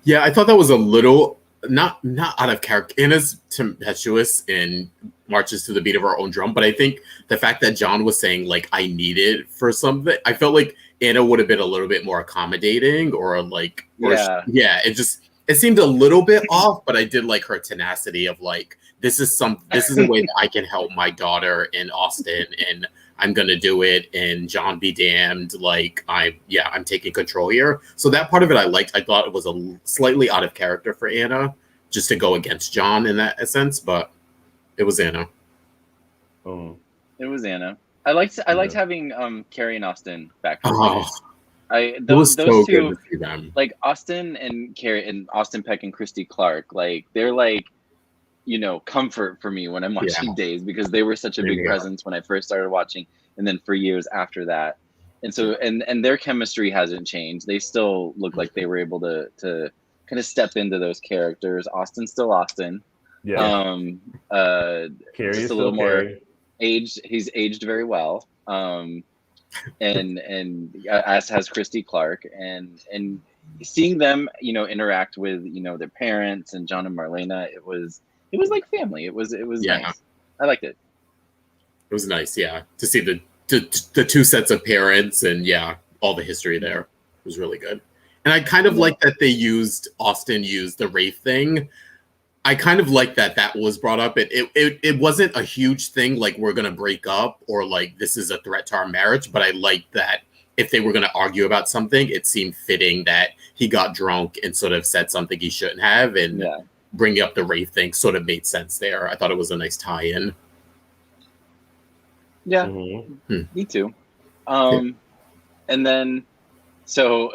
Yeah, I thought that was a little not out of character. Anna's tempestuous and marches to the beat of her own drum, but I think the fact that John was saying like I need it for something, I felt like Anna would have been a little bit more accommodating it seemed a little bit off, but I did like her tenacity of like, this is a way that I can help my daughter in Austin and I'm going to do it. And John be damned. Like I'm taking control here. So that part of it I liked. I thought it was a slightly out of character for Anna just to go against John in that sense, but it was Anna. It was Anna. I liked having Carrie and Austin back. Those two, good to see them. Like Austin and Carrie and Austin Peck and Christy Clark, like they're like, comfort for me when I'm watching Days, because they were such a big presence when I first started watching, and then for years after that. And so, and their chemistry hasn't changed. They still look like they were able to kind of step into those characters. Austin's still Austin. Yeah. Just a little more aged. He's aged very well. And as has Christy Clark, and seeing them, interact with, their parents and John and Marlena, it was like family. It was nice. I liked it. It was nice, to see the two sets of parents and all the history there. It was really good. And I kind of like that Austin used the Wraith thing. I kind of like that was brought up. It wasn't a huge thing, like we're going to break up or like this is a threat to our marriage, but I liked that if they were going to argue about something, it seemed fitting that he got drunk and sort of said something he shouldn't have, and bringing up the Wraith thing sort of made sense there. I thought it was a nice tie-in. Yeah, me too. And then, so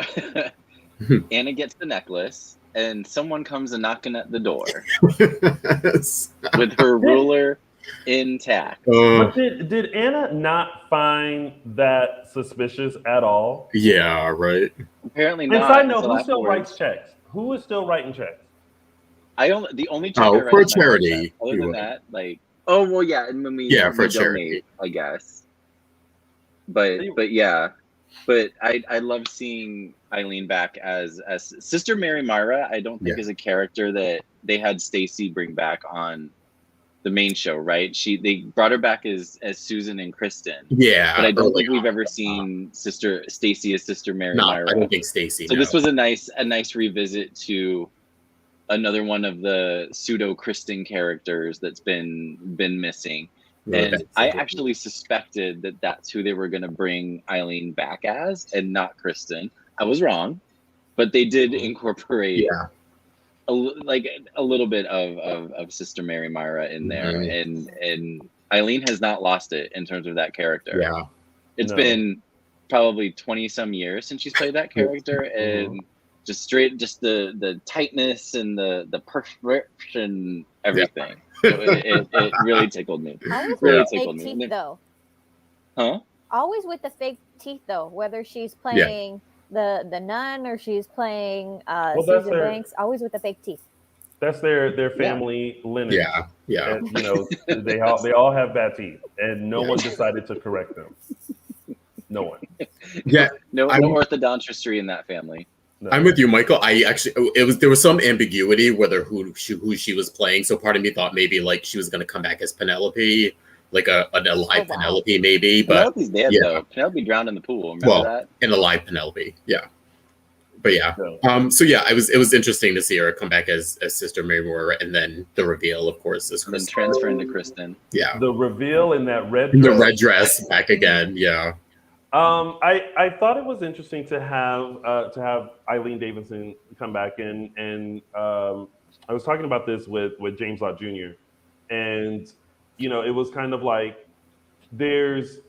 Anna gets the necklace, and someone comes knocking at the door with her ruler intact. But did Anna not find that suspicious at all? Yeah, right. Apparently not. And side note, who still writes checks? Who is still writing checks? The only check I write for charity. Other than that, like, and when we for donate, charity, I guess. But I love seing Eileen back as Sister Mary Myra. I don't think is a character that they had Stacy bring back on the main show, right? They brought her back as Susan and Kristen. Yeah, but I don't think we've ever seen Sister Stacy as Sister Mary Myra. I don't think Stacy. So this was a nice revisit to another one of the pseudo Kristen characters that's been missing. And I actually suspected that that's who they were going to bring Eileen back as, and not Kristen. I was wrong, but they did incorporate a little bit of Sister Mary Myra in there, and Eileen has not lost it in terms of that character. Yeah, it's been probably 20 some years since she's played that character, and just the tightness and the perfection, everything. It really tickled me. Always with the fake teeth, though. Huh? Always with the fake teeth, though. Whether she's playing the nun or she's playing Susan Banks, always with the fake teeth. That's their family lineage. Yeah. And, they all have bad teeth, and no one decided to correct them. No one. Yeah. No orthodontistry in that family. No. I'm with you, Michael. There was some ambiguity whether who she was playing. So part of me thought maybe like she was going to come back as Penelope, like an alive Penelope, maybe. But Penelope's dead though. Penelope drowned in the pool. Remember that? An alive Penelope. Yeah. But it was interesting to see her come back as Sister Mary Moore, and then the reveal, of course, is Kristen. And transfer into Kristen. Yeah. The reveal in that red dress back again. Yeah. I thought it was interesting to have Eileen Davidson come back in, and I was talking about this with James Lott Jr. and it was kind of like there's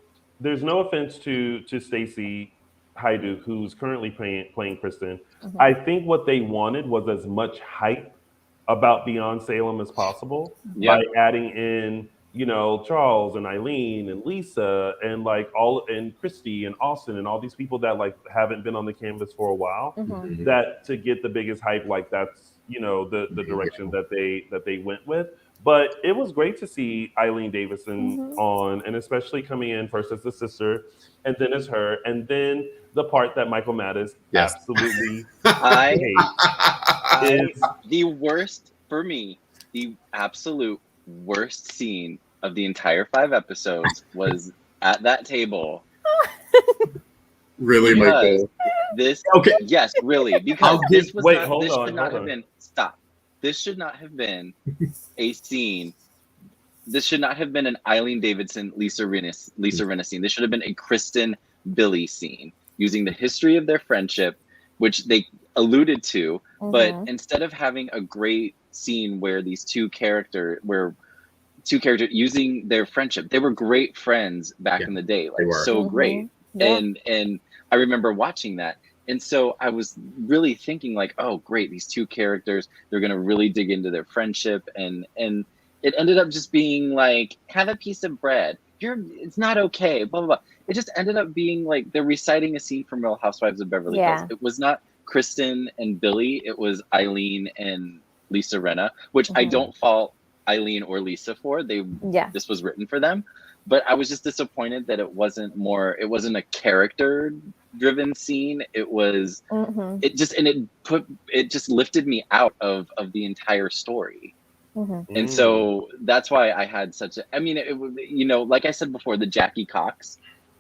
no offense to Stacy Haiduk, who's currently playing Kristen. Mm-hmm. I think what they wanted was as much hype about Beyond Salem as possible by adding in Charles and Eileen and Lisa and and Christy and Austin and all these people that haven't been on the canvas for a while. Mm-hmm. That to get the biggest hype, that's the direction that they went with. But it was great to see Eileen Davidson on, and especially coming in first as the sister, and then as her, and then the part that Michael Mattis absolutely hates. The worst for me, the absolute worst scene of the entire 5 episodes was at that table. Really, Michael? Yes, really. Because this should not have been. Stop. This should not have been a scene. This should not have been an Eileen Davidson, Lisa Rinna scene. This should have been a Kristen Billy scene, using the history of their friendship, which they alluded to. Mm-hmm. But instead of having a great scene where these two characters using their friendship, they were great friends back in the day, great. Yeah. And I remember watching that. And so I was really thinking oh, great, these two characters, they're going to really dig into their friendship. And it ended up just being like, have a piece of bread. It's not okay, blah, blah, blah. It just ended up being like they're reciting a scene from Real Housewives of Beverly Hills. It was not Kristen and Billy. It was Eileen and Lisa Rinna, which I don't fault Eileen or Lisa for. This was written for them. But I was just disappointed that it wasn't a character driven scene. It was, it just lifted me out of the entire story. And so that's why I had like I said before, the Jackie Cox,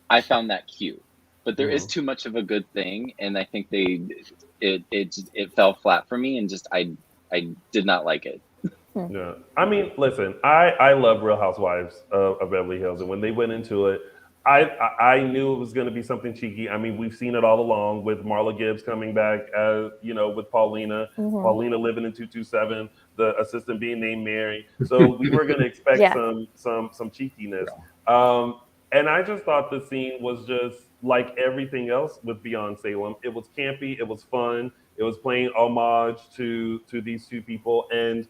I found that cute, but there is too much of a good thing. And I think it fell flat for me, and just, I did not like it. Yeah, I mean, listen, I love Real Housewives of Beverly Hills, and when they went into it, I knew it was going to be something cheeky. I mean, we've seen it all along with Marla Gibbs coming back, with Paulina, Paulina living in 227, the assistant being named Mary. So we were going to expect some cheekiness. And I just thought the scene was just like everything else with Beyond Salem. It was campy, it was fun, it was playing homage to these two people. And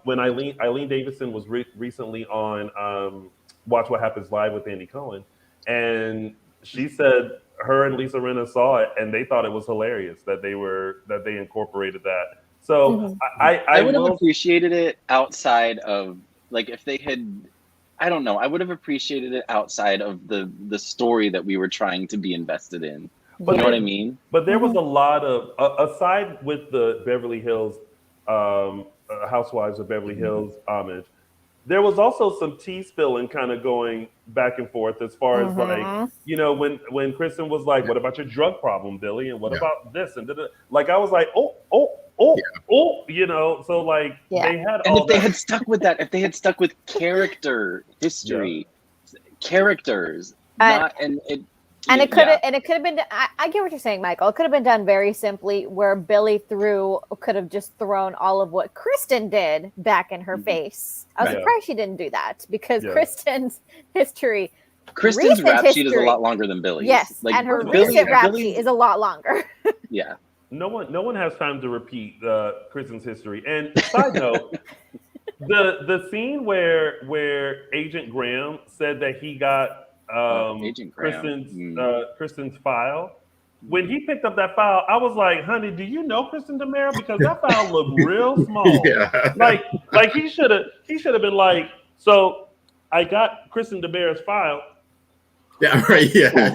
when Eileen Davidson was recently on Watch What Happens Live with Andy Cohen, and she said her and Lisa Rinna saw it and they thought it was hilarious that they incorporated that. So I would have appreciated it outside of, like, if they had, I don't know, I would have appreciated it outside of the story that we were trying to be invested in. But you know what I mean? But there was a lot of, aside with the Beverly Hills Housewives of Beverly Hills homage, there was also some tea spilling kind of going back and forth as far as like, when Kristen was like, what about your drug problem, Billy? And what about this? And like, I was like, so like they had and if they had stuck with that, if they had stuck with character history, characters, it could have been. I get what you're saying, Michael. It could have been done very simply, where Billy could have just thrown all of what Kristen did back in her face. I was surprised she didn't do that, because Kristen's rap sheet is a lot longer than Billy's. Yes, like, and her recent rap sheet is a lot longer. Yeah. No one has time to repeat Kristen's history. And side note, the scene where Agent Graham said that he got Kristen's file. When he picked up that file, I was like, honey, do you know Kristen DeMera? Because that file looked real small. Like he should have been like, so I got Kristen DeMera's file. Yeah, right. Yeah.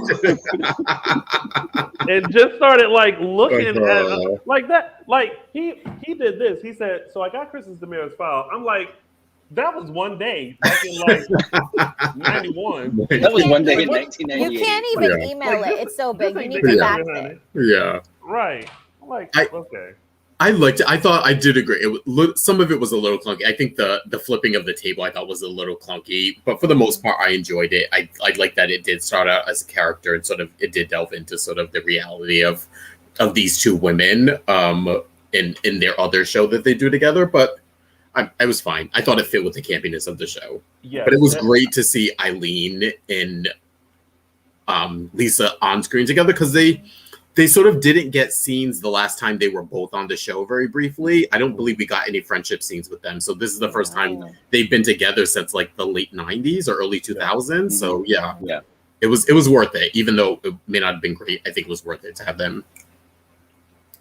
And just started like looking at like that. Like he did this. He said, so I got Kristen DeMera's file. I'm like, that was one day back in like 91. That was one day in 1998. You can't even email it. It's so big. You need to fax it. Yeah. Right. I'm like, okay. I liked it. I thought I did agree. Some of it was a little clunky. I think the flipping of the table I thought was a little clunky, but for the most part, I enjoyed it. I like that it did start out as a character and sort of it did delve into sort of the reality of these two women in their other show that they do together. But I was fine. I thought it fit with the campiness of the show. Yeah, but it was great to see Eileen and Lisa on screen together, because they sort of didn't get scenes the last time they were both on the show very briefly. I don't believe we got any friendship scenes with them. So this is the first time they've been together since like the late 90s or early 2000s. So yeah, it was worth it. Even though it may not have been great, I think it was worth it to have them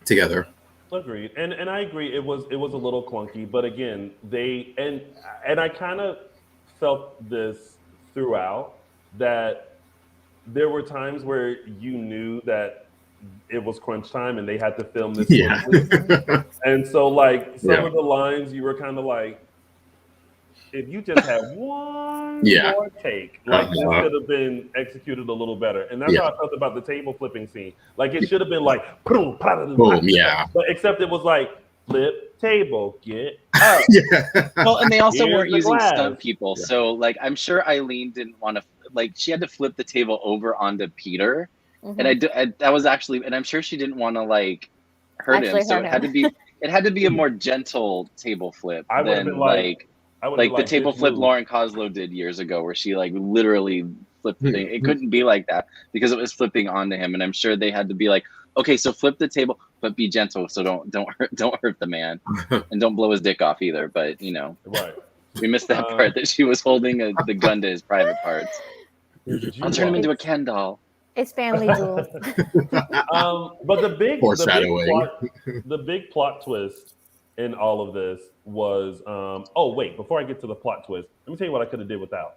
together. Agreed. And I agree. It was a little clunky, but again, and I kind of felt this throughout, that there were times where you knew that it was crunch time and they had to film this. Yeah. And so like some of the lines you were kind of like, if you just had one more take, like this could have been executed a little better. And that's how I felt about the table flipping scene. Like it should have been like boom, boom, but except it was like flip table, get up. Well, and they also weren't using stunt people, so like I'm sure Eileen didn't want to, like, she had to flip the table over onto Peter, and that was actually, and I'm sure she didn't want to like hurt him, so it had to be a more gentle table flip than like the table flip Lauren Koslow did years ago, where she like literally flipped the thing. It couldn't be like that because it was flipping onto him, and I'm sure they had to be like, okay, so flip the table, but be gentle, so don't hurt the man, and don't blow his dick off either. But you know, right. We missed that part that she was holding the gun to his private parts. I'll turn him into a Ken doll. It's family jewels. But the big plot twist in all of this was wait, before I get to the plot twist, let me tell you what I could have did without.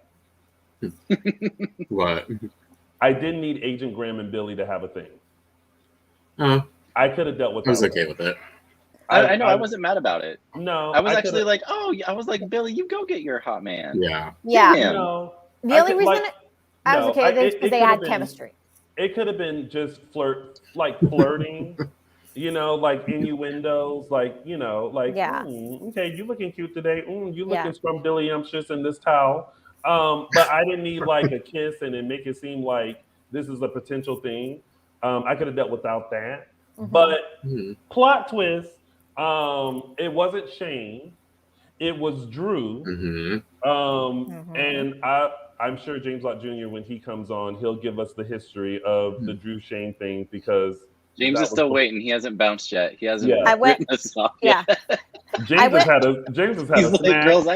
What? I didn't need Agent Graham and Billy to have a thing. I could have dealt with that. I was okay with it. I know. I wasn't mad about it. No. I was actually like, I was like, Billy, you go get your hot man. Yeah. No, the only reason I was okay with it is because they had chemistry. It could have been just flirting, like innuendos, okay, you looking cute today. You looking scrumdiddlyumptious in this towel. But I didn't need like a kiss and then make it seem like this is a potential thing. I could have dealt without that. Mm-hmm. But plot twist, it wasn't Shane. It was Drew. Mm-hmm. And I'm sure James Lott Jr., when he comes on, he'll give us the history of the Drew Shane thing because James is still waiting. He hasn't bounced yet. He hasn't written a song yet. James has had a snack. Girls,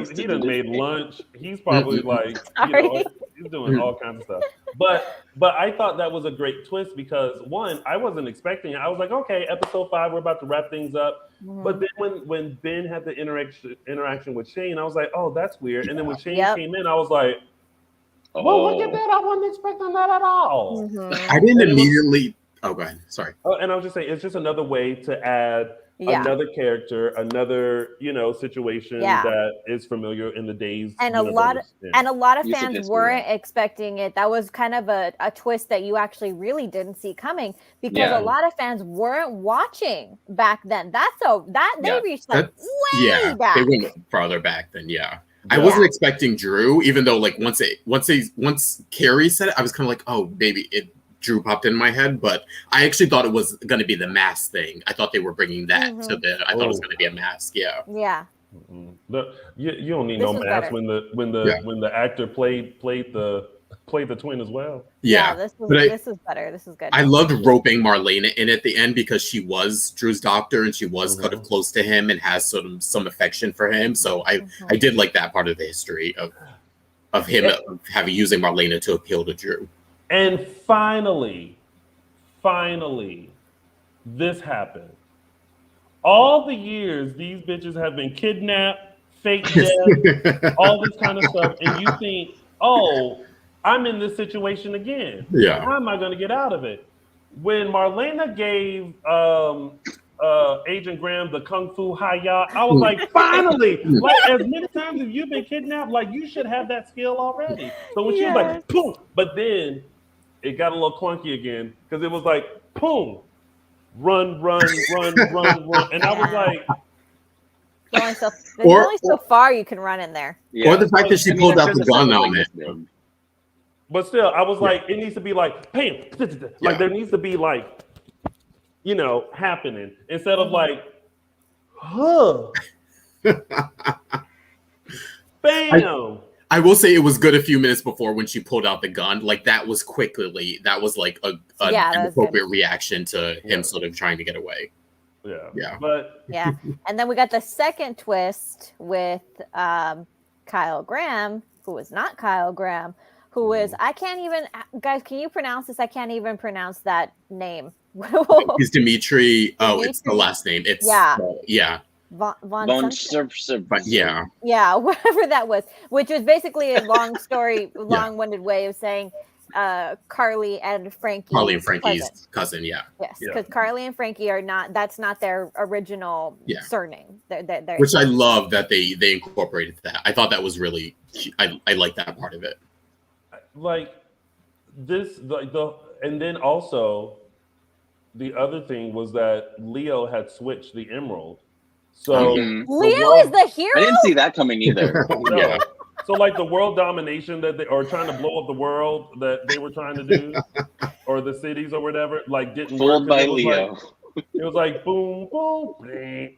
he done made lunch. He's probably he's doing all kinds of stuff. But I thought that was a great twist because one, I wasn't expecting it. I was like, okay, episode 5, we're about to wrap things up. But then when Ben had the interaction with Shane, I was like, oh, that's weird. And then when Shane came in, I was like, well, look at that. I wasn't expecting that at all. I didn't immediately. Oh, go ahead. Sorry. And I was just saying, it's just another way to add another character, another situation that is familiar in the Days. And a lot of fans weren't expecting it. That was kind of a twist that you actually really didn't see coming because a lot of fans weren't watching back then. They reached way back. They went farther back than I wasn't expecting Drew, even though once Carrie said it, I was kind of like, oh, baby, Drew popped in my head, but I actually thought it was going to be the mask thing. I thought they were bringing that to I thought it was going to be a mask. Yeah. You don't need no mask when the actor played the twin as well. This is better. This is good. I loved roping Marlena in at the end because she was Drew's doctor and she was kind of close to him and has sort of some affection for him. So I did like that part of the history of him using Marlena to appeal to Drew. And finally, this happened. All the years these bitches have been kidnapped, fake death, all this kind of stuff, and you think, oh, I'm in this situation again. Yeah. How am I going to get out of it? When Marlena gave Agent Graham the Kung Fu Hi-Ya, I was like, finally! As many times as you've been kidnapped, you should have that skill already. So when she was like, boom, but then it got a little clunky again because it was like, boom, run. And I was like, there's only so far you can run in there. Or the fact that she pulled out the gun on it. But still, I was like, it needs to be like, bam, there needs to be happening instead of bam. I will say it was good a few minutes before when she pulled out the gun. That was quickly. That was an appropriate reaction to him sort of trying to get away. And then we got the second twist with Kyle Graham, who was not Kyle Graham, who is guys, can you pronounce this? I can't even pronounce that name. He's Dimitri. Oh, it's the last name. It's Von whatever that was, which was basically a long story, long-winded way of saying Carly and Frankie's cousin. Yes, because Carly and Frankie are not. That's not their original surname. They're which I love that they incorporated that. I thought that was really. I like that part of it. And then also the other thing was that Leo had switched the emerald. So Leo is the hero. I didn't see that coming either. So the world domination that they are trying to blow up the world that they were trying to do, or the cities or whatever, didn't fooled work. By Leo. It was like boom, boom, bang.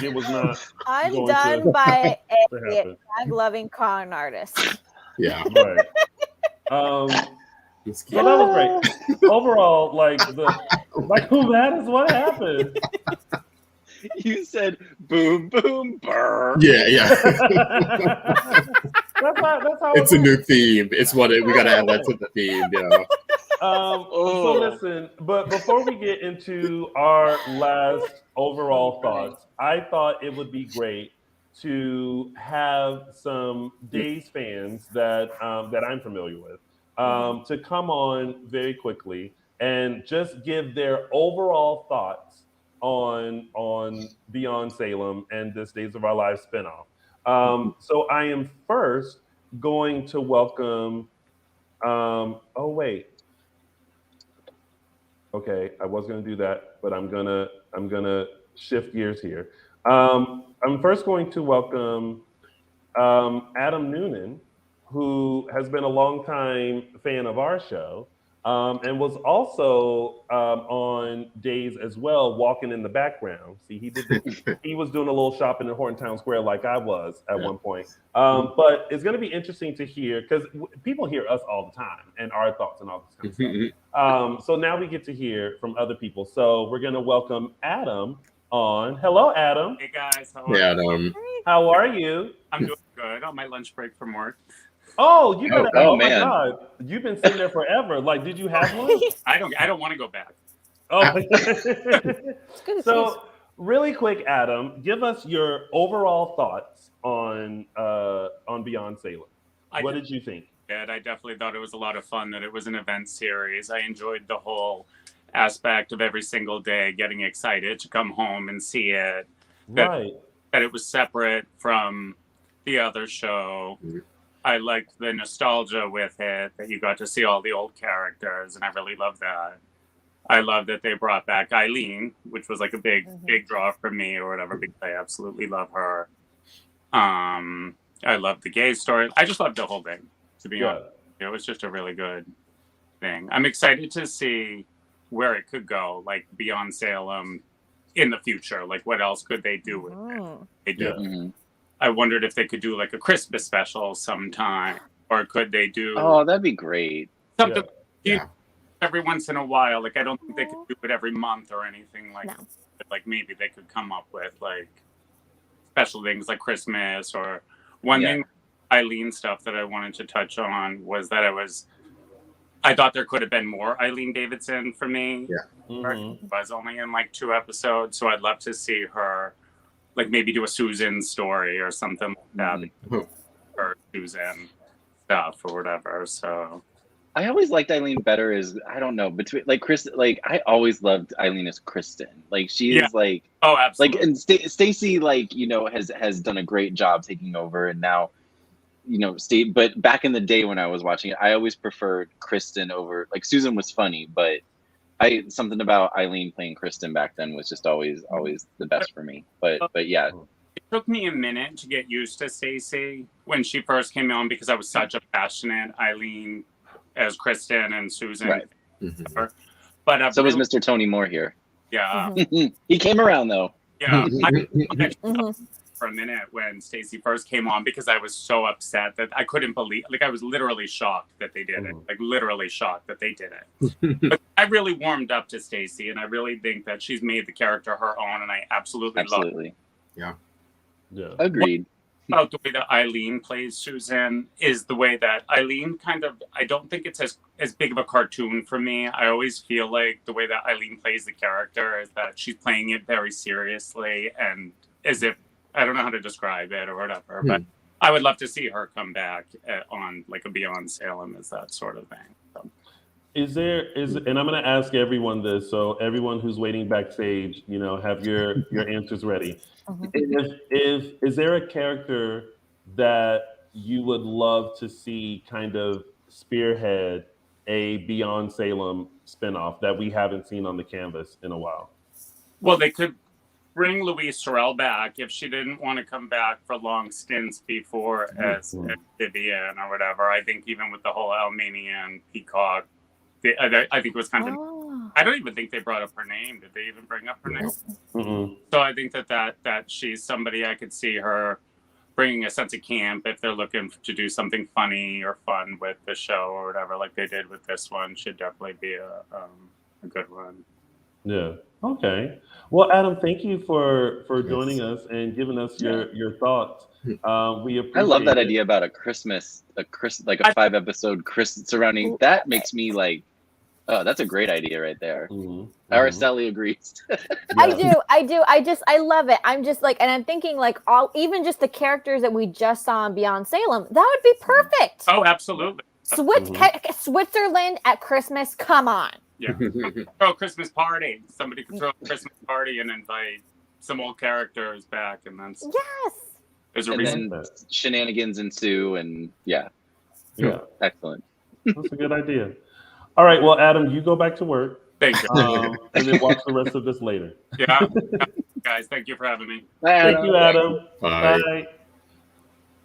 It was not. I'm done by a loving con artist. Yeah. Right. So that was great. Overall, who that is what happened. You said boom, boom, burr. Yeah. That's how It's a new theme. It's what we gotta add that to the theme. Yeah. So listen, but before we get into our last overall thoughts, I thought it would be great to have some Days fans that that I'm familiar with to come on very quickly and just give their overall thoughts on Beyond Salem and this Days of Our Lives spinoff. So I am first going to welcome. Oh wait. Okay, I was gonna do that, but I'm gonna shift gears here. I'm first going to welcome Adam Noonan, who has been a longtime fan of our show, and was also on Days as well, walking in the background. See, he was doing a little shopping in Horton Town Square like I was at one point. But it's going to be interesting to hear because people hear us all the time and our thoughts and all this kind of stuff. So now we get to hear from other people. So we're going to welcome Adam on. Hello, Adam. Hey guys, how are you? I'm doing good on my lunch break from work. Oh, you better! Oh my man. God, you've been sitting there forever. Like, did you have one? I don't want to go back. Oh, so really quick, Adam, give us your overall thoughts on Beyond Salem. What did you think? I definitely thought it was a lot of fun. That it was an event series. I enjoyed the whole aspect of every single day getting excited to come home and see it. That it was separate from the other show. I liked the nostalgia with it, that you got to see all the old characters, and I really loved that. I love that they brought back Eileen, which was like a big draw for me or whatever, because I absolutely love her. I love the gay story. I just loved the whole thing, to be honest. It was just a really good thing. I'm excited to see where it could go, like Beyond Salem in the future. Like, what else could they do with it? They do. I wondered if they could do like a Christmas special sometime, or could they do? Oh, that'd be great. Something every once in a while. Like, I don't think they could do it every month or anything like that. But, like, maybe they could come up with like special things like Christmas or one thing. Eileen stuff that I wanted to touch on was that I thought there could have been more Eileen Davidson for me. I was only in like 2 episodes, so I'd love to see her. Like maybe do a Susan story or something like that, or Susan stuff or whatever. So I always liked Eileen better as, I don't know, between like Chris, like I always loved Eileen as Kristen. Like she is like, oh, absolutely. Like, and Stacey, like, you know, has done a great job taking over, and now, you know, but back in the day when I was watching it, I always preferred Kristen over, like Susan was funny, but something about Eileen playing Kristen back then was just always the best for me. But yeah. It took me a minute to get used to Stacey when she first came on, because I was such a passionate Eileen as Kristen and Susan. Right. But so was Mr. Tony Moore here. Yeah. He came around though. Yeah. For a minute when Stacey first came on, because I was so upset that I couldn't believe, like I was literally shocked that they did it, like literally shocked that they did it. But I really warmed up to Stacey, and I really think that she's made the character her own, and I absolutely love it. Yeah. Agreed. About the way that Eileen plays Susan is the way that Eileen kind of, I don't think it's as big of a cartoon for me. I always feel like the way that Eileen plays the character is that she's playing it very seriously, and as if, I don't know how to describe it or whatever, but I would love to see her come back on like a Beyond Salem as that sort of thing. So. And I'm going to ask everyone this, so everyone who's waiting backstage, you know, have your answers ready. Is there a character that you would love to see kind of spearhead a Beyond Salem spinoff that we haven't seen on the canvas in a while? Well, they could bring Louise Sorel back if she didn't want to come back for long stints before as Vivian or whatever. I think even with the whole Alamainian Peacock, I think it was kind of. I don't even think they brought up her name. Did they even bring up her name? So I think that she's somebody I could see her bringing a sense of camp if they're looking to do something funny or fun with the show or whatever, like they did with this one. Should definitely be a good one. Yeah. Okay. Well, Adam, thank you for joining us and giving us your thoughts. We appreciate. I love that it. idea about a 5-episode Christmas surrounding. That makes me like, oh, that's a great idea right there. Araceli agrees. I do. I love it. I'm just like, and I'm thinking like even just the characters that we just saw on Beyond Salem, that would be perfect. Oh, absolutely. Switzerland at Christmas. Come on. Yeah. Throw a Christmas party. Somebody could throw a Christmas party and invite some old characters back, and then there's a reason. Then shenanigans ensue, and yeah, excellent. That's a good idea. All right, well, Adam, you go back to work. Thank you. And then watch the rest of this later. Yeah, guys, thank you for having me. Thank you, Adam. Bye. Bye.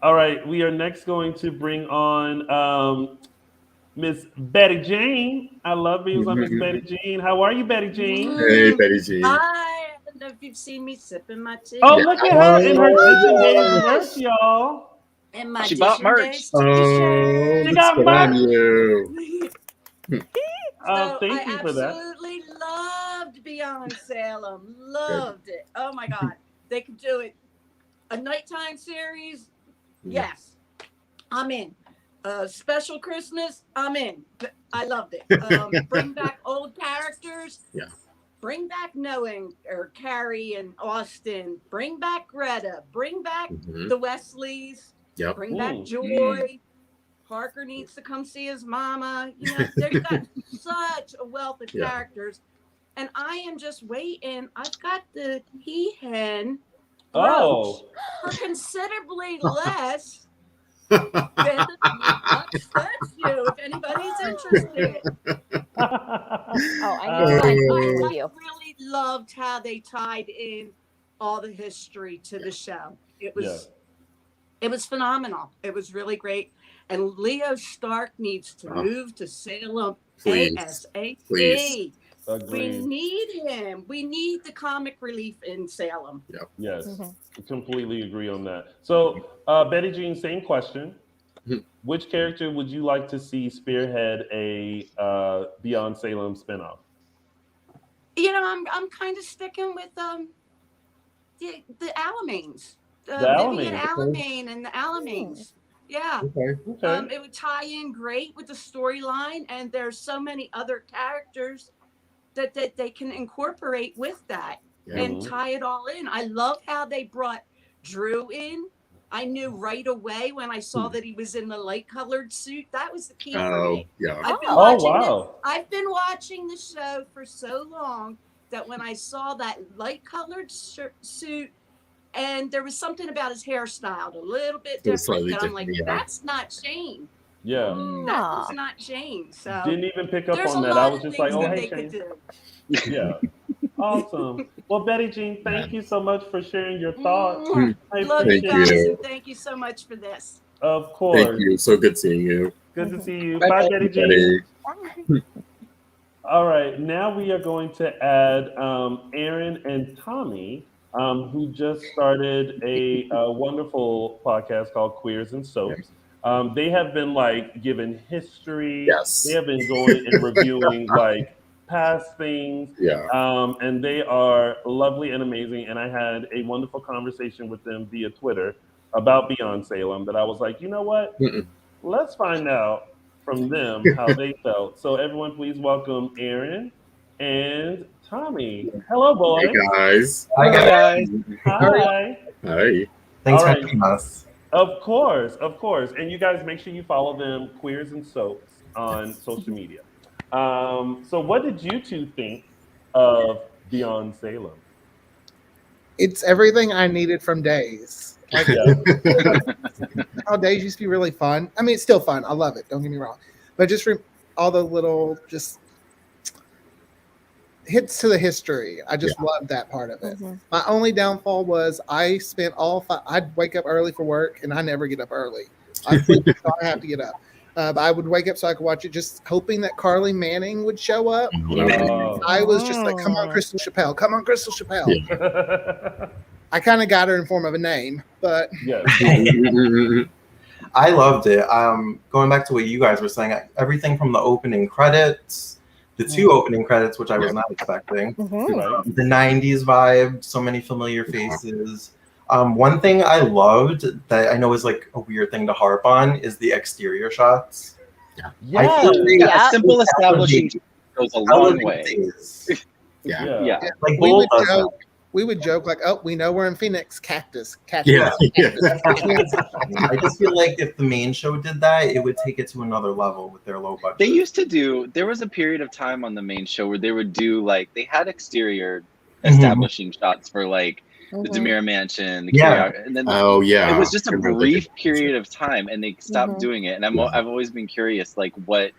All right, we are next going to bring on Miss Betty Jean. I love being on Miss Betty Jean. How are you, Betty Jean? Hey, Betty Jean. Hi. I don't know if you've seen me sipping my tea. Oh, look at her in her Dishin Days merch, y'all. And my She bought Dishin merch. Days Oh, She got good on merch. you. Thank you for that. I absolutely loved Beyond Salem. Loved it. Oh my God. They could do it. A nighttime series. Yes. I'm in. Special Christmas. I'm in. I loved it. Bring back old characters. Yeah. Bring back Carrie and Austin. Bring back Greta. Bring back the Wesleys. Yep. Bring back Joy. Parker needs to come see his mama. You know, they've got such a wealth of characters. And I am just waiting. I've got the he-hen brooch for considerably less than the statue, if anybody's interested. I really loved how they tied in all the history to the show. It was phenomenal. It was really great. And Leo Stark needs to move to Salem ASAP. Please. Agreed. We need him. We need the comic relief in Salem. Yep. Yes, completely agree on that. So, Betty Jean, same question. Which character would you like to see spearhead a Beyond Salem spinoff? You know, I'm kind of sticking with the Alamains. Vivian Alamain and the Alamains. Yeah. Okay. It would tie in great with the storyline, and there's so many other characters that they can incorporate with that and tie it all in. I love how they brought Drew in. I knew right away when I saw that he was in the light-colored suit. That was the key for me. Yeah. I've been watching the show for so long that when I saw that light-colored suit, and there was something about his hairstyle a little bit different, and I'm like, that's not Shane. Yeah. That was not Shane. So didn't even pick up on that. I was just like, oh, hey, Shane. Yeah. Awesome. Well, Betty Jean, thank you so much for sharing your thoughts. Love you guys, and thank you so much for this. Of course. Thank you. So good seeing you. Good to see you. Bye, Betty Jean. All right. Now we are going to add Aaron and Tommy, who just started a wonderful podcast called Queers and Soaps. They have been like given history. Yes. They have been going and reviewing like past things. Yeah. And they are lovely and amazing. And I had a wonderful conversation with them via Twitter about Beyond Salem that I was like, you know what? Let's find out from them how they felt. So everyone, please welcome Aaron and Tommy. Hello, boys. Hey, guys. Hi, guys. Hi. Hi. Thanks for having us. Of course. And you guys make sure you follow them, Queers and Soaps, on social media. So what did you two think of Beyond Salem? It's everything I needed from Days. Like, how Days used to be really fun. I mean, it's still fun. I love it. Don't get me wrong. But just all the little hits to the history. I just love that part of it. My only downfall was I spent I'd wake up early for work, and I never get up early. I have to get up. But I would wake up so I could watch it, just hoping that Carly Manning would show up. I was just like, come on, Crystal Chappelle. Come on, Crystal Chappelle. Yeah. I kind of got her in form of a name, but... I loved it. Going back to what you guys were saying, everything from the opening credits, the 2 opening credits, which I was not expecting. The 90s vibe, so many familiar faces. One thing I loved that I know is like a weird thing to harp on is the exterior shots. A simple establishing goes a long way. Like we would joke like, oh, we know we're in Phoenix, cactus. I just feel like if the main show did that, it would take it to another level with their low budget. They used to do, there was a period of time on the main show where they would do like, they had exterior establishing shots for like the Demira Mansion, and then it was just a brief period of time and they stopped doing it. And I've always been curious, like what,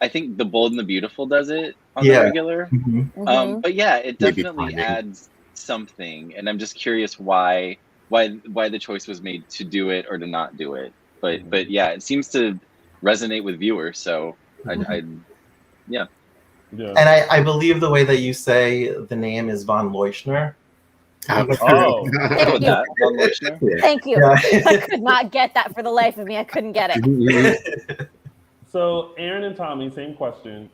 I think The Bold and the Beautiful does it on the regular. But yeah, it definitely adds something, and I'm just curious why the choice was made to do it or to not do it. But yeah, it seems to resonate with viewers. So And I believe the way that you say the name is Von Leuschner. Thank you. I could not get that for the life of me. I couldn't get it. So, Aaron and Tommy, same question.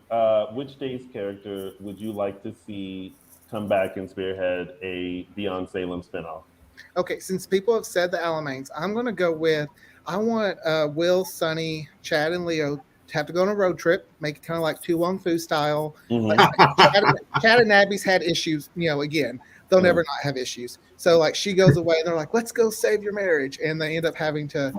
Which Days character would you like to see come back and spearhead a Beyond Salem spinoff? Okay, since people have said the Alamains, I'm going to go with, I want Will, Sonny, Chad, and Leo to have to go on a road trip, make it kind of like Tu Wong Fu style. Chad and Abby's had issues, again. They'll never not have issues. So, like, she goes away, and they're like, let's go save your marriage. And they end up having to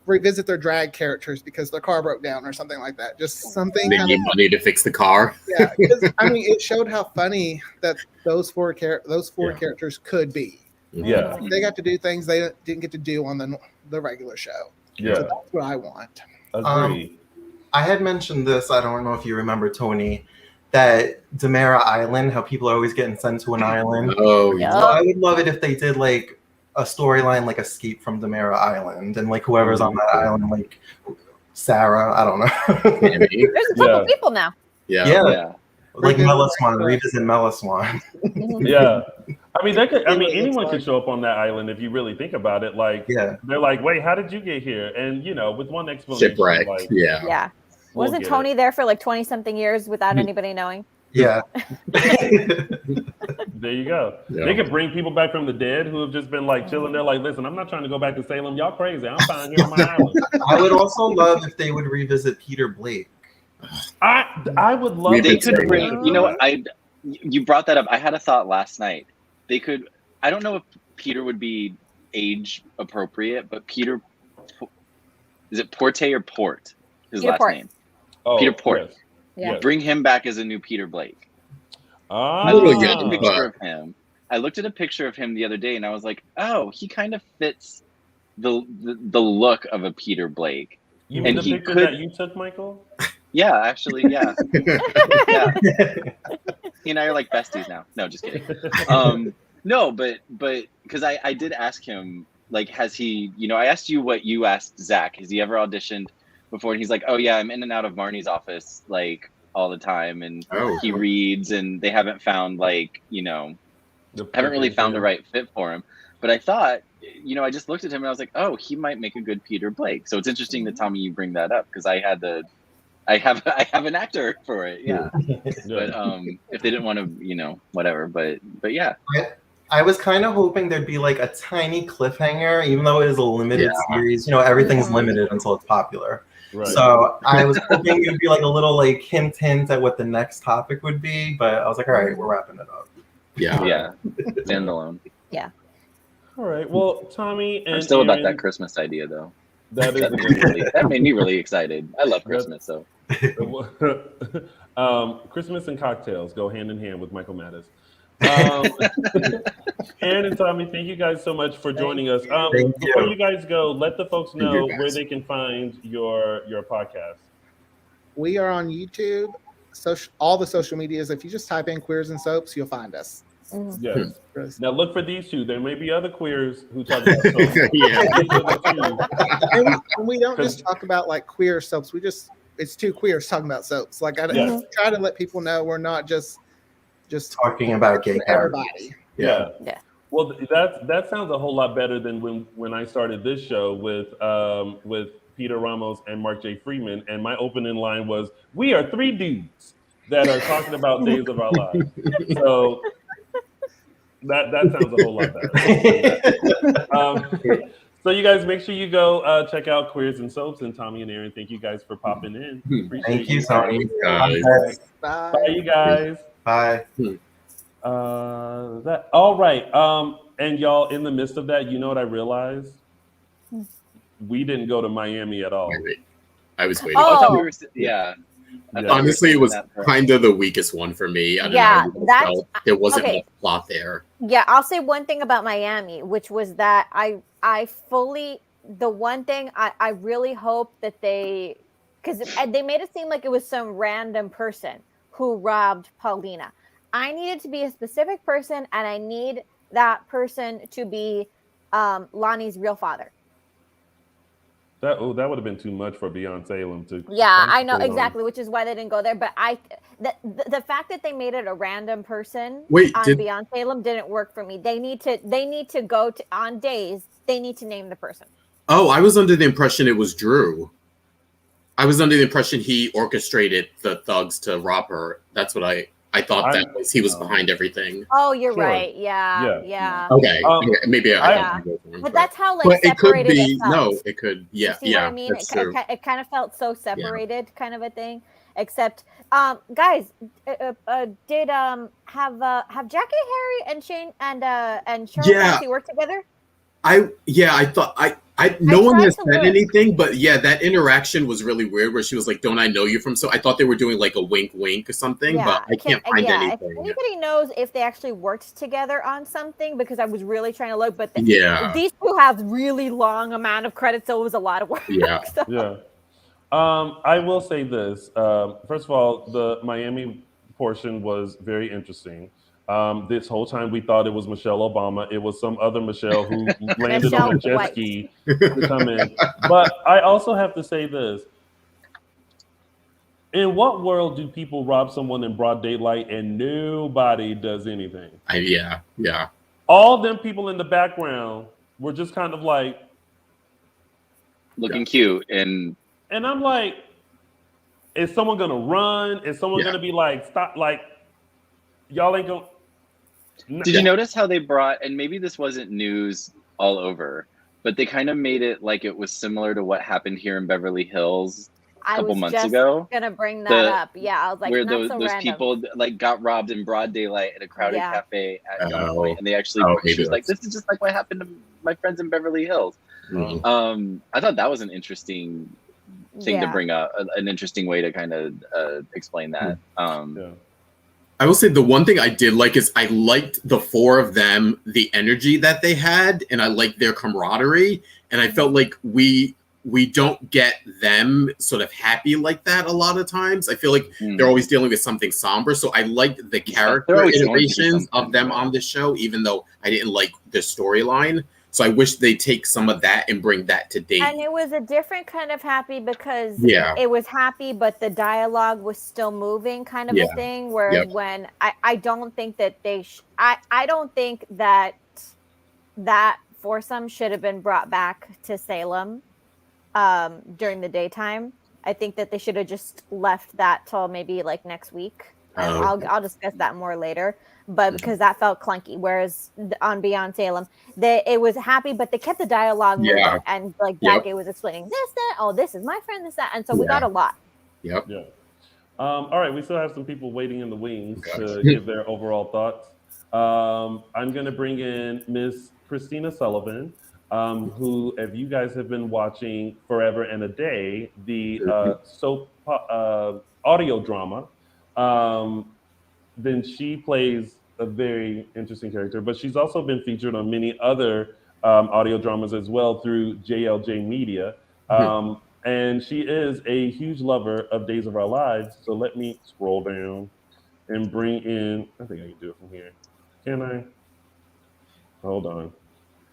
revisit their drag characters because their car broke down or something like that. Just something. They need money to fix the car. Yeah, because it showed how funny that those four characters could be. Yeah, they got to do things they didn't get to do on the regular show. Yeah, so that's what I want. Agree. I had mentioned this. I don't know if you remember, Tony, that Demira Island, how people are always getting sent to an island. Oh, yeah. So I would love it if they did like a storyline like Escape from Demira Island, and like whoever's on that island, like Sarah, I don't know. There's a couple people now. Yeah. Like Meliswan, revisit Meliswan. Yeah. Anyone could show up on that island if you really think about it. Like, they're like, wait, how did you get here? And with one explanation, shipwreck. Like, yeah. Wasn't Tony there for like 20-something years without anybody knowing? Yeah. There you go. Yeah. They could bring people back from the dead who have just been like chilling there. Like, listen, I'm not trying to go back to Salem. Y'all crazy. I'm fine here on my island. I would also love if they would revisit Peter Blake. I would love. They could bring. You know what? You brought that up. I had a thought last night. They could. I don't know if Peter would be age appropriate, but Peter. Is it Porte or Port? His last name. Oh, Peter Port. Yes. Yeah. Bring him back as a new Peter Blake. I looked at a picture of him. I looked at a picture of him the other day, and I was like, "Oh, he kind of fits the look of a Peter Blake." You mean the picture that you took, Michael? Yeah, actually, yeah. Yeah. He and I are like besties now. No, just kidding. No, but because I did ask him, like, has he? I asked you what you asked Zach. Has he ever auditioned before? And he's like, "Oh yeah, I'm in and out of Marnie's office like all the time, and he reads, and they haven't found haven't really found the right fit for him." But I thought, I just looked at him and I was like, "Oh, he might make a good Peter Blake." So it's interesting that Tommy, you bring that up because I have an actor for it, yeah. But if they didn't want to, whatever. But yeah. I was kind of hoping there'd be like a tiny cliffhanger, even though it is a limited series. Everything's limited until it's popular. Right. So I was hoping it would be like a little like hint at what the next topic would be, but I was like, all right, we're wrapping it up. Yeah. Standalone. Yeah. All right. Well, Tommy and I'm still Aaron, about that Christmas idea though. That made me really excited. I love Christmas, so. Christmas and cocktails go hand in hand with Michael Mattis. Aaron and Tommy, thank you guys so much for joining us. Before you guys go, let the folks know where they can find your podcast. We are on YouTube, all the social medias. If you just type in Queers and Soaps, you'll find us. Yes. Now look for these two. There may be other queers who talk about soaps. and we don't just talk about like queer soaps. It's two queers talking about soaps. Like I try to let people know we're not just talking about gay everybody. Yeah. Well, that sounds a whole lot better than when I started this show with Peter Ramos and Mark J. Freeman, and my opening line was, "We are three dudes that are talking about Days of Our Lives." So that sounds a whole lot better. So you guys make sure you go check out Queers and Soaps, and Tommy and Aaron, thank you guys for popping in. Appreciate Thank you, Sonny. Guys. Bye, you guys. Bye. All right. And y'all, in the midst of that, you know what I realized? We didn't go to Miami at all. I was waiting. I thought we were, yeah. Honestly, it was kind of the weakest one for me. I don't know. There wasn't much plot there. Yeah, I'll say one thing about Miami, which was that I really hope that because they made it seem like it was some random person who robbed Paulina. I needed to be a specific person, and I need that person to be Lonnie's real father. That would have been too much for Beyond Salem to. Yeah, I know exactly, which is why they didn't go there. But the fact that they made it a random person on Beyond Salem didn't work for me. They need to go on Days. They need to name the person. Oh, I was under the impression it was Drew. I was under the impression he orchestrated the thugs to rob her. That's what I thought he was behind everything. Oh, you're right. Yeah. Okay, maybe but that's how separated it felt. No, it could. Yeah, see what I mean? It kind of felt so separated, kind of a thing. Except, guys, did have Jackie, Harry, and Shane and Cheryl actually work together? I thought no one has said anything, but that interaction was really weird where she was like, "Don't I know you from?" So I thought they were doing like a wink or something, but I can't find anything. If anybody knows if they actually worked together on something, because I was really trying to look, but these two have really long amount of credits, so it was a lot of work. Yeah. I will say this. First of all, the Miami portion was very interesting. This whole time we thought it was Michelle Obama. It was some other Michelle who landed on a jet ski to come in. But I also have to say this. In what world do people rob someone in broad daylight and nobody does anything? Yeah. All them people in the background were just kind of like looking cute. And I'm like, is someone gonna run? Is someone gonna be like, stop, like, y'all ain't gonna. Did you notice how they brought, and maybe this wasn't news all over, but they kind of made it like it was similar to what happened here in Beverly Hills a couple months ago. I was just gonna bring that up. Yeah, I was like, where those people like got robbed in broad daylight at a crowded cafe at gunpoint, and they actually she was like, "This is just like what happened to my friends in Beverly Hills." I thought that was an interesting thing to bring up, an interesting way to kind of explain that. I will say the one thing I did like is I liked the four of them, the energy that they had, and I liked their camaraderie. And I felt like we don't get them sort of happy like that a lot of times. I feel like they're always dealing with something somber. So I liked the character iterations of them on the show, even though I didn't like the storyline. So I wish they take some of that and bring that to date. And it was a different kind of happy because it was happy, but the dialogue was still moving, kind of a thing. Whereas when I don't think that I don't think that foursome should have been brought back to Salem during the daytime. I think that they should have just left that till maybe like next week. I'll discuss that more later. But because that felt clunky, whereas on Beyond Salem, it was happy, but they kept the dialogue moving, and like Jackie was explaining this, that, this is my friend, this, that, and so we got a lot. All right, we still have some people waiting in the wings to give their overall thoughts. I'm going to bring in Miss Christina Sullivan, who, if you guys have been watching Forever and a Day, the soap audio drama, then she plays a very interesting character, but she's also been featured on many other audio dramas as well through JLJ Media. And she is a huge lover of Days of Our Lives. So let me scroll down and bring in, I think I can do it from here. Can I? Hold on.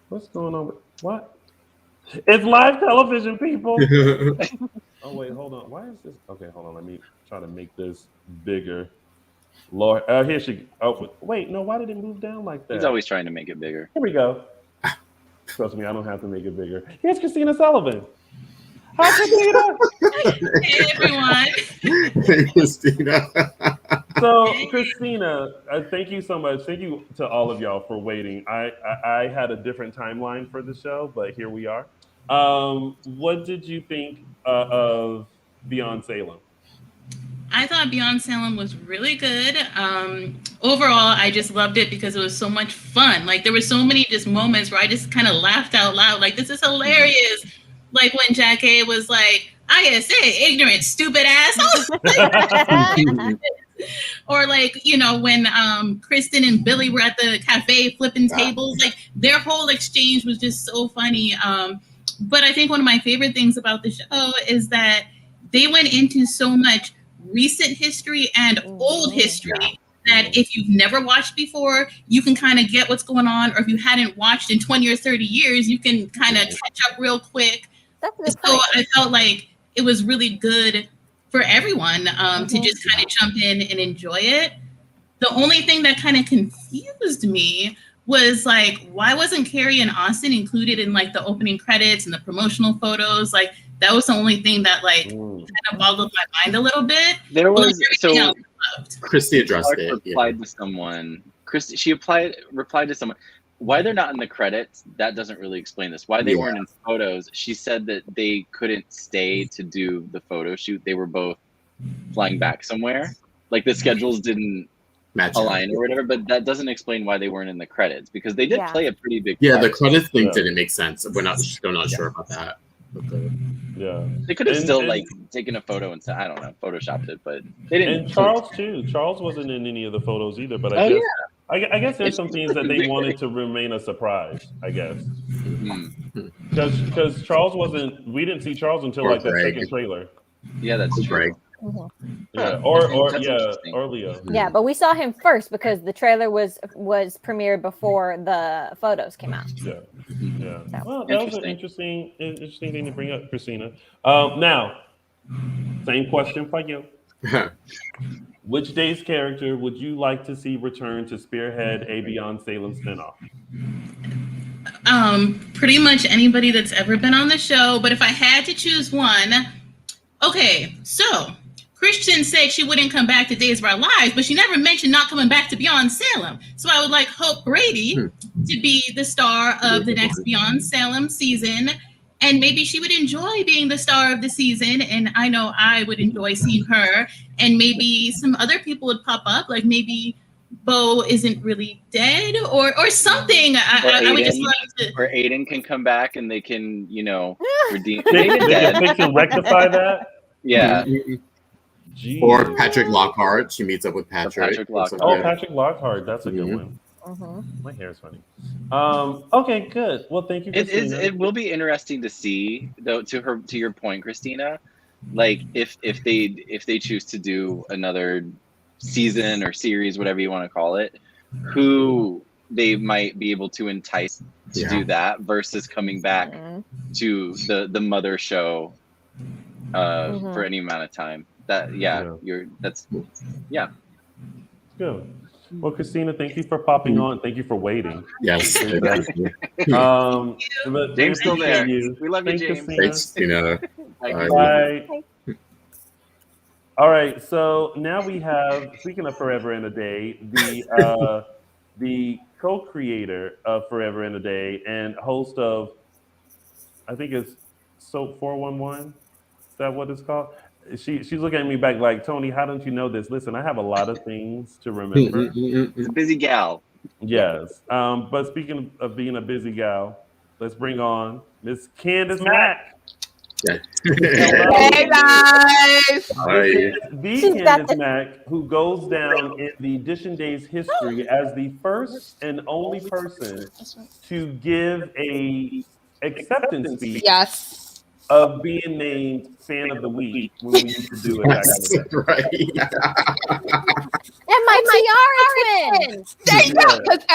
What's going on? What? It's live television, people. Oh, wait, hold on. Why is this? Okay, hold on. Let me try to make this bigger. Lord, here she. Oh, wait, no. Why did it move down like that? He's always trying to make it bigger. Here we go. Trust me, I don't have to make it bigger. Here's Christina Sullivan. Hi, Christina. Hey, everyone. Hey, Christina. So, Christina, thank you so much. Thank you to all of y'all for waiting. I had a different timeline for the show, but here we are. What did you think of Beyond Salem? I thought Beyond Salem was really good. Overall, I just loved it because it was so much fun. Like there were so many just moments where I just kind of laughed out loud. Like this is hilarious. Like when Jackie was like, "I say, ignorant, stupid ass." Or like, you know, when Kristen and Billy were at the cafe flipping tables, like their whole exchange was just so funny. But I think one of my favorite things about the show is that they went into so much recent history and old history that if you've never watched before, you can kind of get what's going on, or if you hadn't watched in 20 or 30 years, you can kind of catch up real quick. So I felt like it was really good for everyone to just kind of jump in and enjoy it. The only thing that kind of confused me was like, why wasn't Carrie and Austin included in like the opening credits and the promotional photos? Like that was the only thing that like kind of boggled my mind a little bit. There was Christy addressed it. Replied to someone. She replied to someone. Why they're not in the credits? That doesn't really explain this. Why they weren't in photos? She said that they couldn't stay to do the photo shoot. They were both flying back somewhere. Like the schedules didn't align or whatever. But that doesn't explain why they weren't in the credits because they did play a pretty big. Yeah, the credits thing didn't make sense. We're not sure about that. Okay. Yeah, they could have still like taken a photo and said, I don't know, photoshopped it, but they didn't. And Charles too. Charles wasn't in any of the photos either. But I guess there's some things that they wanted to remain a surprise. I guess because Charles wasn't. We didn't see Charles until like the second trailer. Yeah, that's true. Yeah, or Leo. Yeah, but we saw him first because the trailer was premiered before the photos came out. Yeah. Well, that was an interesting thing to bring up, Christina. Now, same question for you. Which Days character would you like to see return to spearhead a Beyond Salem spinoff? Pretty much anybody that's ever been on the show. But if I had to choose one, okay, so Christian said she wouldn't come back to Days of Our Lives, but she never mentioned not coming back to Beyond Salem. So I would like Hope Brady to be the star of the next Beyond Salem season. And maybe she would enjoy being the star of the season. And I know I would enjoy seeing her. And maybe some other people would pop up, like maybe Bo isn't really dead or something. I would just love to. Or Aiden can come back and they can, you know, redeem. They can rectify that. Yeah. Jeez. Or Patrick Lockhart. She meets up with Patrick. Patrick Lockhart. Oh, Patrick Lockhart. That's a good one. My hair is funny. Okay, good. Well, thank you. It will be interesting to see, though. To your point, Christina, like if they choose to do another season or series, whatever you want to call it, who they might be able to entice to do that versus coming back to the mother show for any amount of time. That's good. Well, Christina, thank you for popping on. Thank you for waiting. Yes. James still there. We love you, James. Thanks, Christina. Bye. All right. So now we have, speaking of Forever and a Day, the co-creator of Forever and a Day and host of, I think it's Soap 411. Is that what it's called? She's looking at me back like, Tony, how don't you know this? Listen, I have a lot of things to remember. It's a busy gal. Yes. But speaking of being a busy gal, let's bring on Miss Candace Mack. Hey guys! The Candace Mack, who goes down in the Dishin Days history as the first and only person to give a acceptance speech. Yes. Of being named Fan of the Week when we used to do it back in the day. Right. And my tiara twin. There you go. Because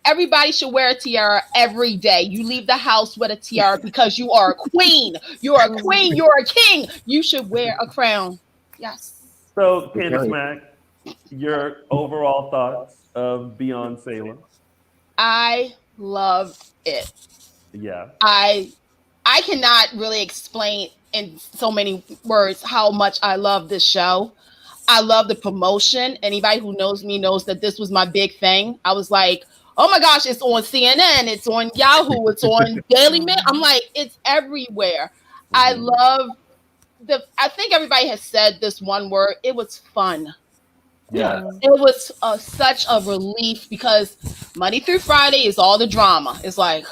everybody should wear a tiara every day. You leave the house with a tiara because you are a queen. You're a queen. You're a king. You should wear a crown. Yes. So, Candace Mack, your overall thoughts of Beyond Salem? I love it. Yeah. I cannot really explain in so many words how much I love this show. I love the promotion. Anybody who knows me knows that this was my big thing. I was like, oh my gosh, it's on CNN, it's on Yahoo, it's on Daily Mail. I'm like, it's everywhere. I love I think everybody has said this one word. It was fun. Yeah. It was such a relief because Monday through Friday is all the drama. It's like,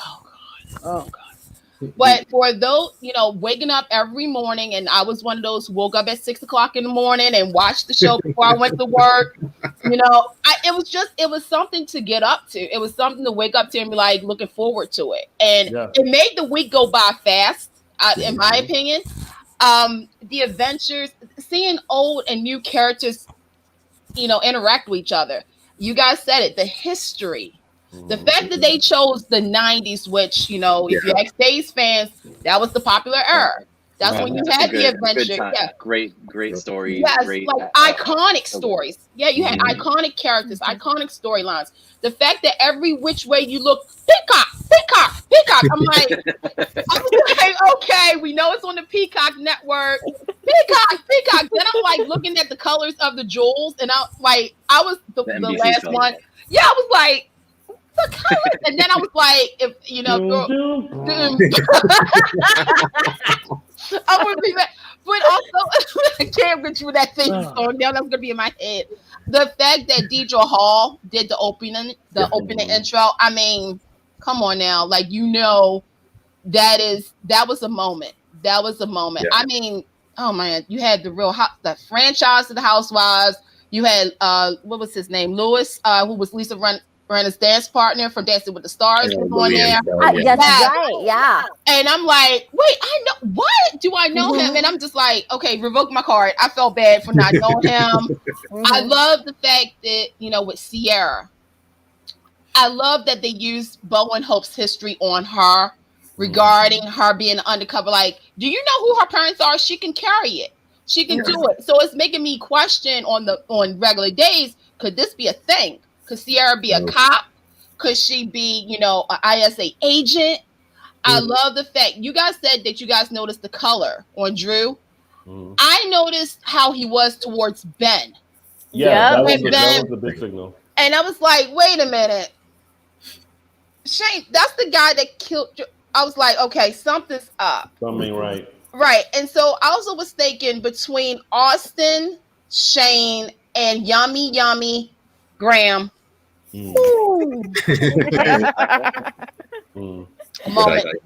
oh God. But for those, waking up every morning, and I was one of those who woke up at 6 o'clock in the morning and watched the show before I went to work. It was something to get up to. It was something to wake up to and be like looking forward to it. And it made the week go by fast, in my opinion. The adventures, seeing old and new characters, interact with each other. You guys said it, the history. The fact that they chose the 90s, which, if you ask Days fans, that was the popular era. That's when you had the adventure. Yeah. Great stories. Yes, great, like iconic stories. Yeah, you had iconic characters, iconic storylines. The fact that every which way you look, Peacock. I'm like, okay, we know it's on the Peacock network. Peacock. Then I'm like looking at the colors of the jewels, and I was the last one. Yeah, I was like, the colors. And then I was like, I would be back. But also, I can't get you with that thing going down. That's gonna be in my head. The fact that Deidre Hall did the opening intro. I mean, come on now, that was a moment. That was a moment. Yeah. I mean, oh man, you had the franchise of the Housewives. You had what was his name, Lewis, who was Lisa Rinna's dance partner from Dancing with the Stars, was on there. That's right, yeah. And I'm like, wait, I know what? Do I know him? And I'm just like, okay, revoke my card. I felt bad for not knowing him. I love the fact that, with Sierra, I love that they used Bo and Hope's history on her regarding her being undercover. Like, do you know who her parents are? She can carry it. She can do it. So it's making me question on regular days, could this be a thing? Could Sierra be a cop? Could she be, an ISA agent? I love the fact you guys said that you guys noticed the color on Drew. I noticed how he was towards Ben. Yeah, that was a big signal. And I was like, wait a minute. Shane, that's the guy that killed Drew. I was like, okay, something's up. Something right. Right. And so I also was thinking between Austin, Shane, and Yummy Graham.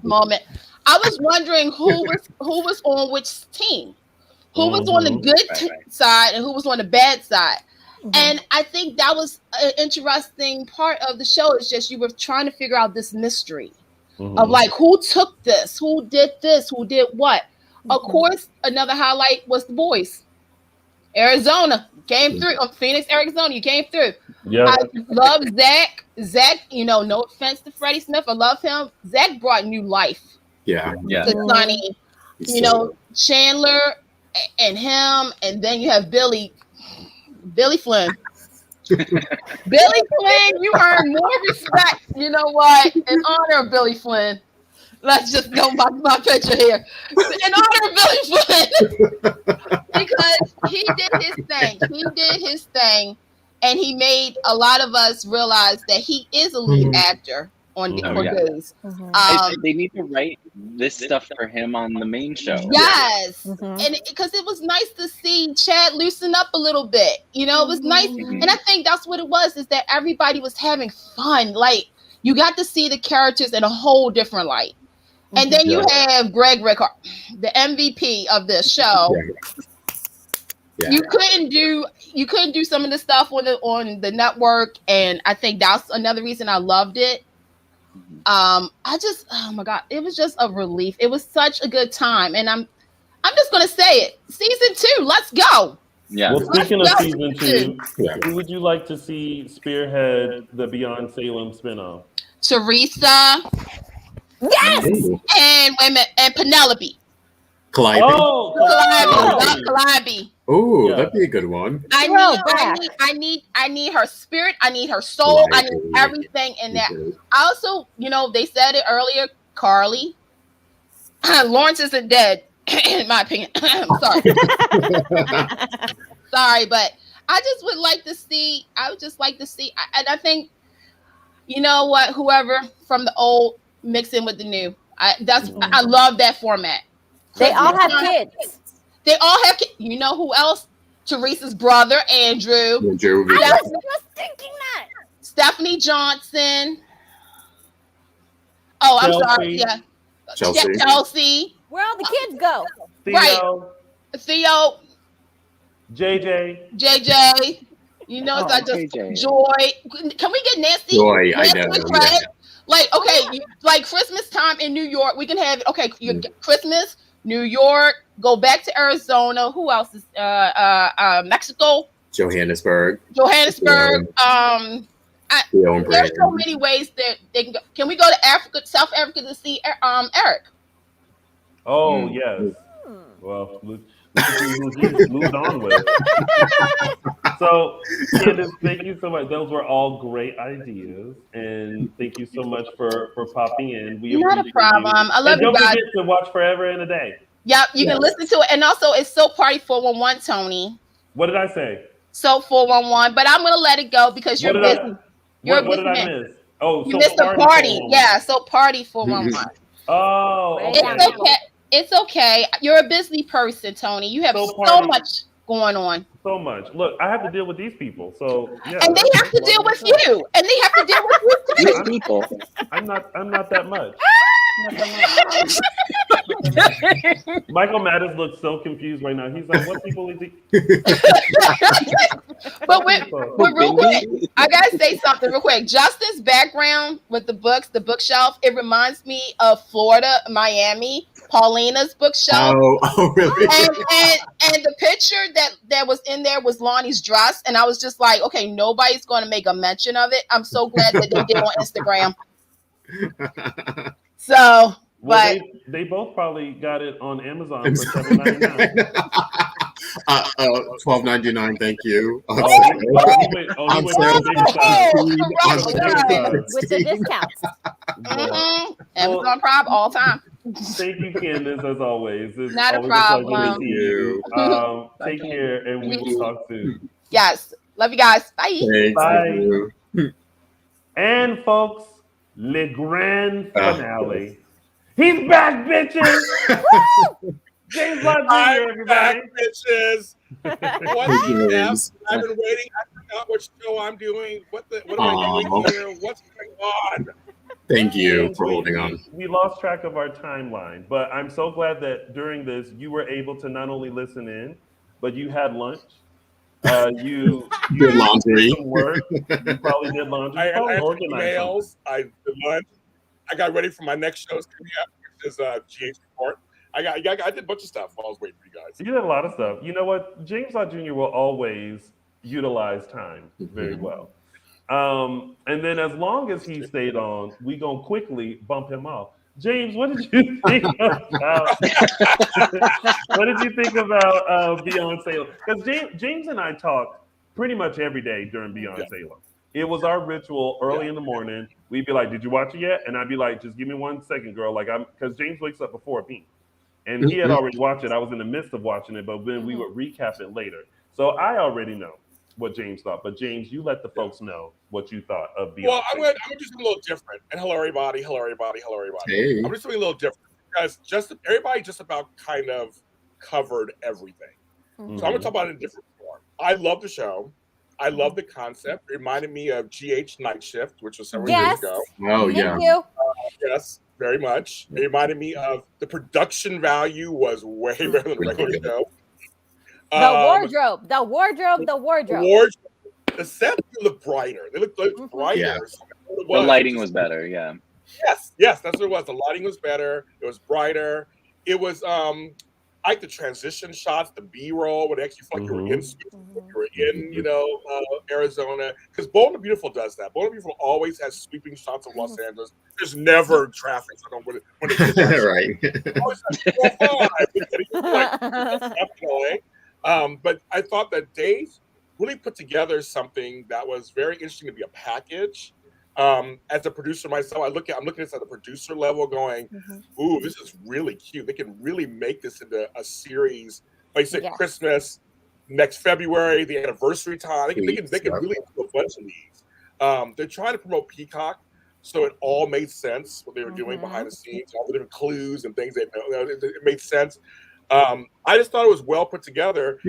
Moment. I was wondering who was on which team, who was on the good side and who was on the bad side. And I think that was an interesting part of the show. It's just you were trying to figure out this mystery of like who took this, who did this, who did what. Of course, another highlight was the boys. Arizona came through. Phoenix, Arizona, you came through. Yeah. I love Zach. Zach, no offense to Freddie Smith, I love him. Zach brought new life. Yeah. To Sonny. Chandler and him, and then you have Billy Flynn. Billy Flynn, you earn more respect. You know what? In honor of Billy Flynn. Let's just go my picture here. In honor of Billy Flynn. Because he did his thing. And he made a lot of us realize that he is a lead actor on Days. They need to write this stuff for him on the main show. Yes. And because it was nice to see Chad loosen up a little bit. It was nice. And I think that's what it was, is that everybody was having fun. Like, you got to see the characters in a whole different light. And then you have Greg Rickard, the MVP of this show. Yeah. You couldn't do some of the stuff on the network, and I think that's another reason I loved it. Oh my God, it was just a relief. It was such a good time, and I'm just gonna say it. Season 2, let's go. Yeah. Well, speaking of season 2, who would you like to see spearhead the Beyond Salem spinoff? Teresa. Yes. And Penelope. Calliope. Calliope. Oh, that'd be a good one. I need her spirit. I need her soul. I need everything in that. Also, they said it earlier, Carly. Lawrence isn't dead. in my opinion. I'm sorry. Sorry, but I just would like to see. I would just like to see, and I think, you know what? Whoever from the old mix in with the new. I love that format. They all have kids. They all have kids. You know who else? Teresa's brother, Andrew. I was just thinking that. Stephanie Johnson. Oh, I'm sorry. Yeah. Chelsea. Where all the kids go? Theo. Right. Theo. JJ. You know, it's not just JJ. Joy. Can we get Nancy? Joy, Nancy I know. yeah. Like, okay, like Christmas time in New York, we can have, Christmas, New York, go back to Arizona. Who else is Mexico? Johannesburg. There's so many ways that they can go. Can we go to Africa, South Africa to see Eric? Oh, yes. Well, look who he's moved on with. So, Candace, thank you so much. Those were all great ideas, and thank you so much for popping in. Not a problem. I love you guys. Don't forget to watch Forever and a Day. Yep, you can listen to it, and also it's So Party 411, Tony. What did I say? So 411, but I'm gonna let it go because you're busy. What did I miss? Oh, you missed the party. Yeah, So Party 411. Oh, okay. It's okay. It's okay. You're a busy person, Tony. You have so much going on. So much. Look, I have to deal with these people. So yeah. And they have to deal with you. And they have to deal with you too. People. I'm not that much. Michael Mattis looks so confused right now. He's like, "What people is he?" But real quick, I gotta say something real quick. Justin's background with the books, the bookshelf, it reminds me of Florida, Miami, Paulina's bookshelf. Oh, really? And the picture that was in there was Lonnie's dress, and I was just like, okay, nobody's going to make a mention of it. I'm so glad that they did on Instagram. So, well, they both probably got it on Amazon for $7.99. $12.99. Thank you. With the discounts. Amazon Prime all time. Thank you, Candace, as always. It's not always a problem. A pleasure to you. Take care, and we will talk soon. Yes. Love you guys. Bye. Thanks. Bye. And folks, le grand finale. He's back, bitches! James Lott Jr., everybody. Back, bitches. What's I've been waiting. I forgot what show I'm doing. What am I doing here? What's going on? Thank you for holding on. We lost track of our timeline, but I'm so glad that during this, you were able to not only listen in, but you had lunch. You did laundry. Work. You probably did laundry. I had emails. I did lunch. I got ready for my next shows coming up, which is GH Report. I did a bunch of stuff while I was waiting for you guys. You did a lot of stuff. You know what? James Lott Jr. will always utilize time very well. And then as long as he stayed on, we gonna quickly bump him off. James, what did you think about Beyond Salem? Because James and I talk pretty much every day during Beyond Salem. It was our ritual early in the morning. We'd be like, "Did you watch it yet?" And I'd be like, "Just give me 1 second, girl." Like because James wakes up before me, and he had already watched it. I was in the midst of watching it, but then we would recap it later. So I already know what James thought. But James, you let the folks know what you thought of Beyond. Well, I'm gonna do something a little different. And hello, everybody. Hello, everybody. Hello, everybody. Hey. I'm just doing a little different because everybody just about kind of covered everything. So I'm gonna talk about it in a different form. I love the show. I love the concept. It reminded me of GH Night Shift, which was several years ago. Oh, yeah. Thank you. Yes, very much. It reminded me of the production value was way better than the regular show. The wardrobe. The sets look brighter. They look brighter. Yeah. The lighting was better, yeah. Yes, that's what it was. The lighting was better. It was brighter. It was I like the transition shots, the B-roll, when actually felt like you were in, Arizona. Because Bold and Beautiful does that. Bold and Beautiful always has sweeping shots of Los Angeles. There's never traffic. So I don't know when it right. But I thought that Dave really put together something that was very interesting to be a package. As a producer myself, I'm looking at this at the producer level, going, "Ooh, this is really cute. They can really make this into a series." Like you said, Christmas next February, the anniversary time. They can really do a bunch of these. They're trying to promote Peacock, so it all made sense what they were doing behind the scenes, all the different clues and things. It made sense. I just thought it was well put together.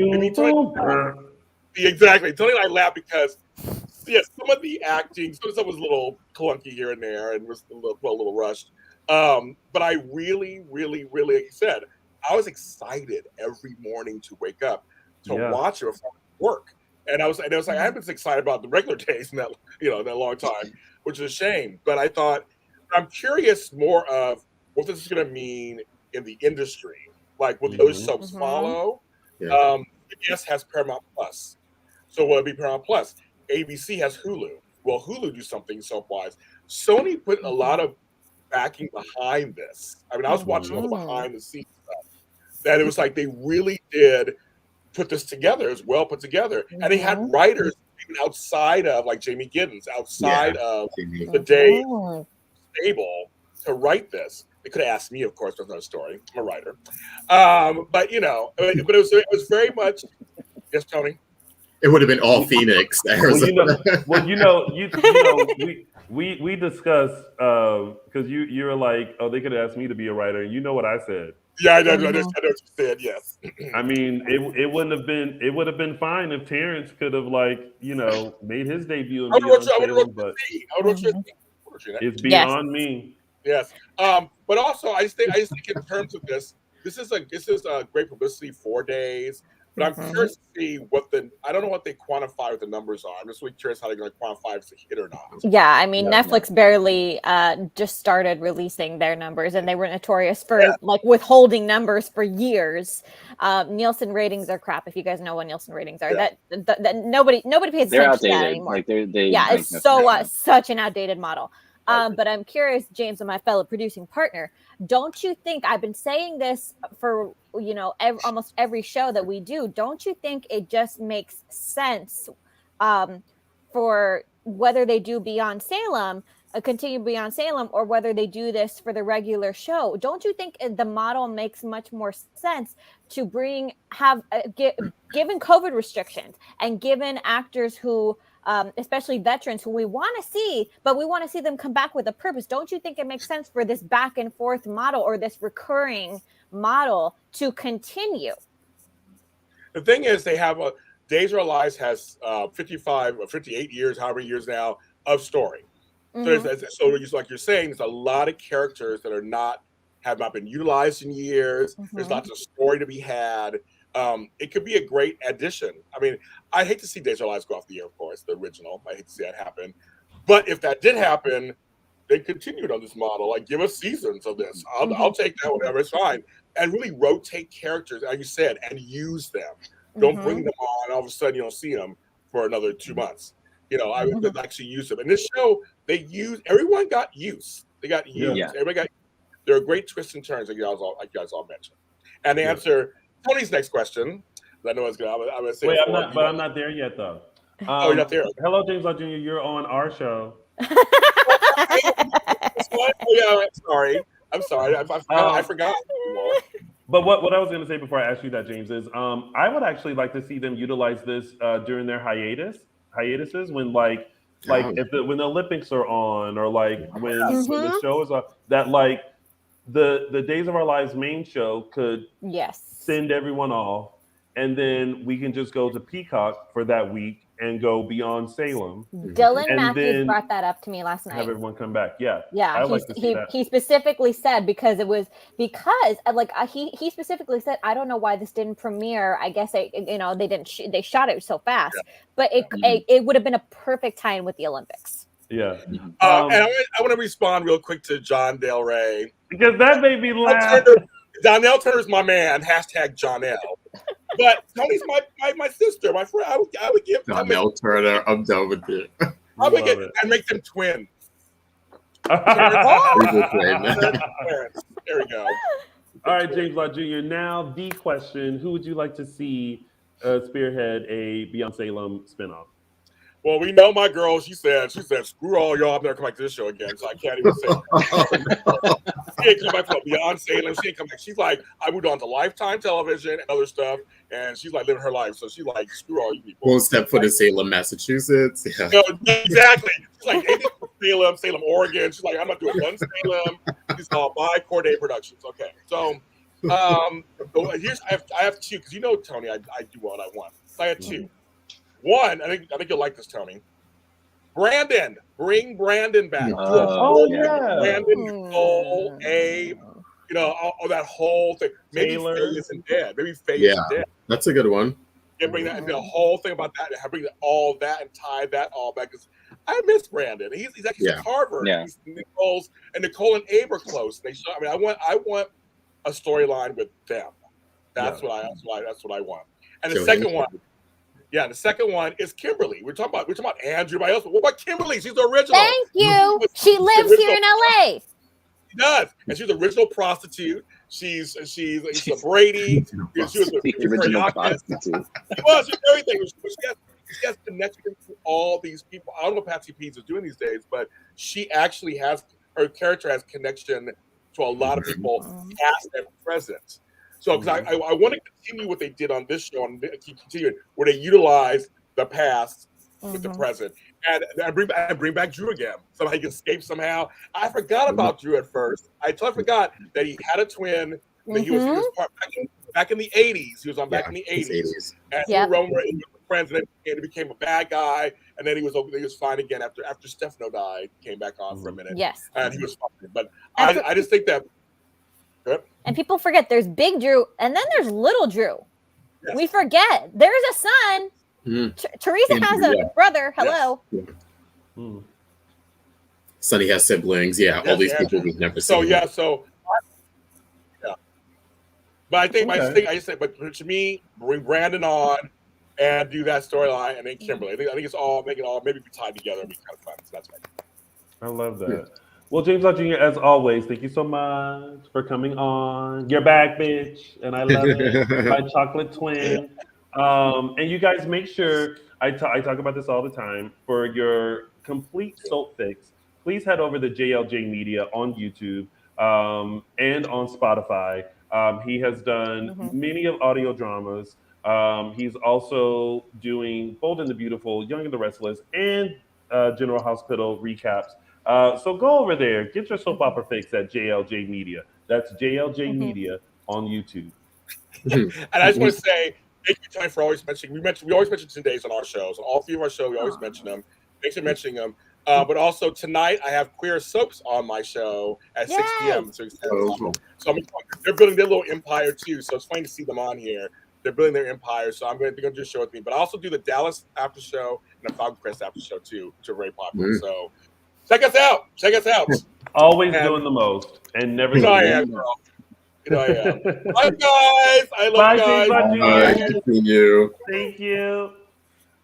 Exactly. Tony and I laughed because some of the acting, some was a little clunky here and there, and was a little rushed. But I really, really, really, like you said, I was excited every morning to wake up to watch it before work, and I was like, I haven't been excited about the regular days in that that long time, which is a shame. But I thought, I'm curious more of what this is going to mean in the industry, like will the other subs follow? CBS has Paramount Plus, so will it be Paramount Plus? ABC has Hulu. Will Hulu do something soap-wise? Sony put a lot of backing behind this. I mean, I was watching all the behind-the-scenes stuff. That it was like they really did put this together. It was well put together. And they had writers even outside of, like Jamie Giddens, outside of the Day stable to write this. They could have asked me, of course, for another story. I'm a writer. But it was very much, yes, Tony? It would have been all Phoenix, Arizona. We discussed because you were like, oh, they could have asked me to be a writer, and you know what I said. Yeah, I know what you said. Yes. I mean, it wouldn't have been. It would have been fine if Terrence could have made his debut in Beyond Salem, but it's beyond me. Yes. But also, I just think in terms of this is a great publicity. 4 days. But I'm curious to see I don't know what they quantify what the numbers are. I'm just really curious how they're going to quantify if it's a hit or not. Yeah, I mean, Netflix barely just started releasing their numbers, and they were notorious for withholding numbers for years. Nielsen ratings are crap. If you guys know what Nielsen ratings are, that nobody pays attention to that anymore. It's such an outdated model. But I'm curious, James, and my fellow producing partner, don't you think, I've been saying this for, almost every show that we do, don't you think it just makes sense for whether they do Beyond Salem, continue Beyond Salem, or whether they do this for the regular show? Don't you think the model makes much more sense to given COVID restrictions and given actors who, especially veterans who we want to see, but we want to see them come back with a purpose? Don't you think it makes sense for this back and forth model or this recurring model to continue? The thing is, they have Days of Our Lives has 55 or 58 years, however years now, of story. So like you're saying, there's a lot of characters that have not been utilized in years. There's lots of story to be had. It could be a great addition. I mean, I'd hate to see Days of Our Lives go off the air, of course, the original. I hate to see that happen. But if that did happen, they continued on this model. Like, give us seasons of this. I'll take that, whatever, it's fine. And really rotate characters, like you said, and use them. Don't bring them on, all of a sudden you don't see them for another 2 months. I would actually use them. In this show, everyone got use. They got used. Yeah. Everybody got. There are great twists and turns, like you guys all mentioned. And to answer Tony's next question, I know it's good. I'm gonna say. Wait, I'm not there yet, though. You're not there. Hello, James Law Jr. You're on our show. Sorry. I'm sorry. I forgot. But what I was going to say before I ask you that, James, is I would actually like to see them utilize this during their hiatuses when when the Olympics are on, or when the show is on, that the Days of Our Lives main show could send everyone off, and then we can just go to Peacock for that week and go Beyond Salem. Dylan Matthews brought that up to me last night. Have everyone come back. Yeah. He specifically said he specifically said, I don't know why this didn't premiere. I guess they they shot it so fast, but it would have been a perfect time with the Olympics. Yeah. And I want to respond real quick to John Del Rey, because that made me laugh. Donnell Turner's my man. #JohnL. But Tony's my sister, my friend. I would give Donnell Turner. I'm done with it. I make them twins. There we go. All right, James Law Jr. Now the question: who would you like to see spearhead a Beyond Salem spinoff? Well, we know my girl. She said, screw all y'all. I'm never come back to this show again. So I can't even say. She ain't come back from Beyond Salem. She ain't come back. She's like, I moved on to Lifetime Television and other stuff, and she's like living her life. So she's like, screw all you people. Won't step foot in Salem, Massachusetts. Yeah. No, exactly. She's like, hey, Salem, Oregon. She's like, I'm not doing one Salem. She's all by Corday Productions. Okay, so here's I have two because Tony, I do what I want. So I had two. One, I think you'll like this, Tony. Brandon, bring Brandon back. Brandon, Nicole, Abe, all that whole thing. Maybe Faye isn't dead. Maybe Faye isn't dead. That's a good one. Yeah, bring that the whole thing about that. Bring all that and tie that all back. Because I miss Brandon. He's actually from Harvard. Yeah. Nicole and Abe are close. I want a storyline with them. That's what I want. And the second one. Yeah, the second one is Kimberly. We're talking about Andrew. Else. What about Kimberly? She's the original. Thank you. She lives here in LA. She does, and she's the original prostitute. She's a Brady. She was the original prostitute. She was everything. She has connections to all these people. I don't know what Patsy Pease is doing these days, but she actually her character has connection to a lot of people, past and present. So, because I want to continue what they did on this show and keep continuing, where they utilize the past with the present and bring back Drew again. Somehow he can escape somehow. I forgot about Drew at first. I totally forgot that he had a twin. That he was part back in the 80s. He was on back in the 80s. And he was friends, and then he became a bad guy. And then he was fine again after Stefano died. Came back on for a minute. Yes, and he was fine. But I just think that. And people forget there's Big Drew and then there's Little Drew. Yes. We forget there's a son. Teresa has a brother. Hello. Yes. Sonny has siblings. Yeah, all these people we've never seen. But I think I just say, but to me, bring Brandon on and do that storyline, and then Kimberly. I think it's all maybe be tied together and be kind of fun. So that's right. I love that. Yeah. Well, James Lott Jr., as always, thank you so much for coming on. You're back, bitch, and I love it. My chocolate twin. And you guys make sure, I talk about this all the time, for your complete soap fix, please head over to JLJ Media on YouTube and on Spotify. He has done many of audio dramas. He's also doing Bold and the Beautiful, Young and the Restless, and General Hospital recaps. So go over there, get your soap opera fix at JLJ Media. That's JLJ Media on YouTube. And I just want to say, thank you, Tony, for always mentioning. We always mention Dishin Days on our shows. On all three of our shows, we always mention them. Thanks for mentioning them. But also tonight, I have Queer Soaps on my show at 6 p.m. So they're building their little empire too. So it's funny to see them on here. They're building their empire. So they're going to do a show with me. But I also do the Dallas after show and the Falcon Crest after show too, which are very popular. So check us out. Always doing the most and never. I am, girl. I am. Bye, guys. I love you guys. Bye. Thank you. Thank you.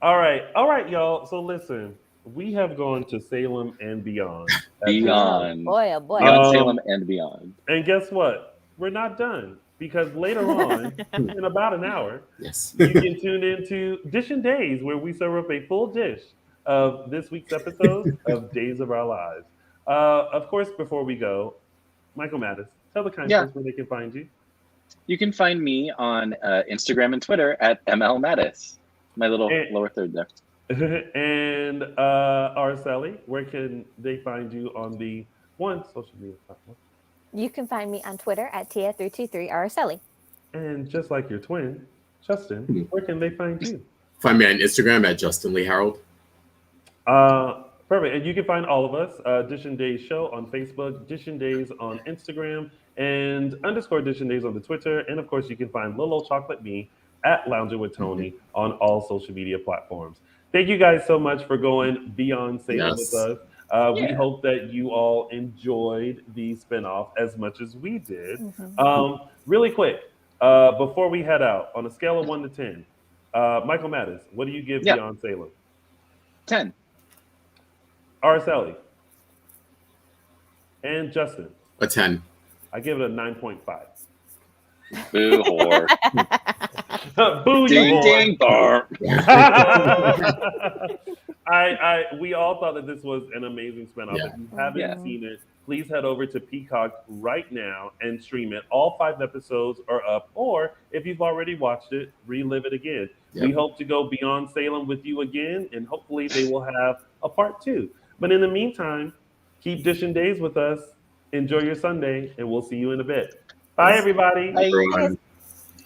All right, y'all. So listen, we have gone to Salem and beyond. Beyond. Boy, oh boy. Beyond Salem and beyond. And guess what? We're not done, because later on, in about an hour, you can tune into Dishin Days, where we serve up a full dish of this week's episode of Days of Our Lives. Of course, before we go, Michael Mattis, tell the kind folks where they can find you. You can find me on Instagram and Twitter at ML Mattis. My little lower third there. And Araceli, where can they find you on the one social media platform? You can find me on Twitter at Tia323 Araceli. And just like your twin, Justin, where can they find you? Find me on Instagram at Justin Lee Hareld. Perfect. And you can find all of us, Dishin Days Show on Facebook, Dishin Days on Instagram, and _Dishin Days on the Twitter. And of course, you can find Little Chocolate Me at Lounging with Tony on all social media platforms. Thank you guys so much for going Beyond Salem with us. We hope that you all enjoyed the spinoff as much as we did. Really quick, before we head out, on a scale of 1 to 10, Michael Mattis, what do you give Beyond Salem? 10. Araceli. And Justin. A 10. I give it a 9.5. Boo whore. Boo ding, ding, bar. We all thought that this was an amazing spinoff. Yeah. If you haven't seen it, please head over to Peacock right now and stream it. All 5 episodes are up, or if you've already watched it, relive it again. We hope to go Beyond Salem with you again, and hopefully they will have a part 2. But in the meantime, keep Dishin Days with us. Enjoy your Sunday, and we'll see you in a bit. Bye, everybody. Bye.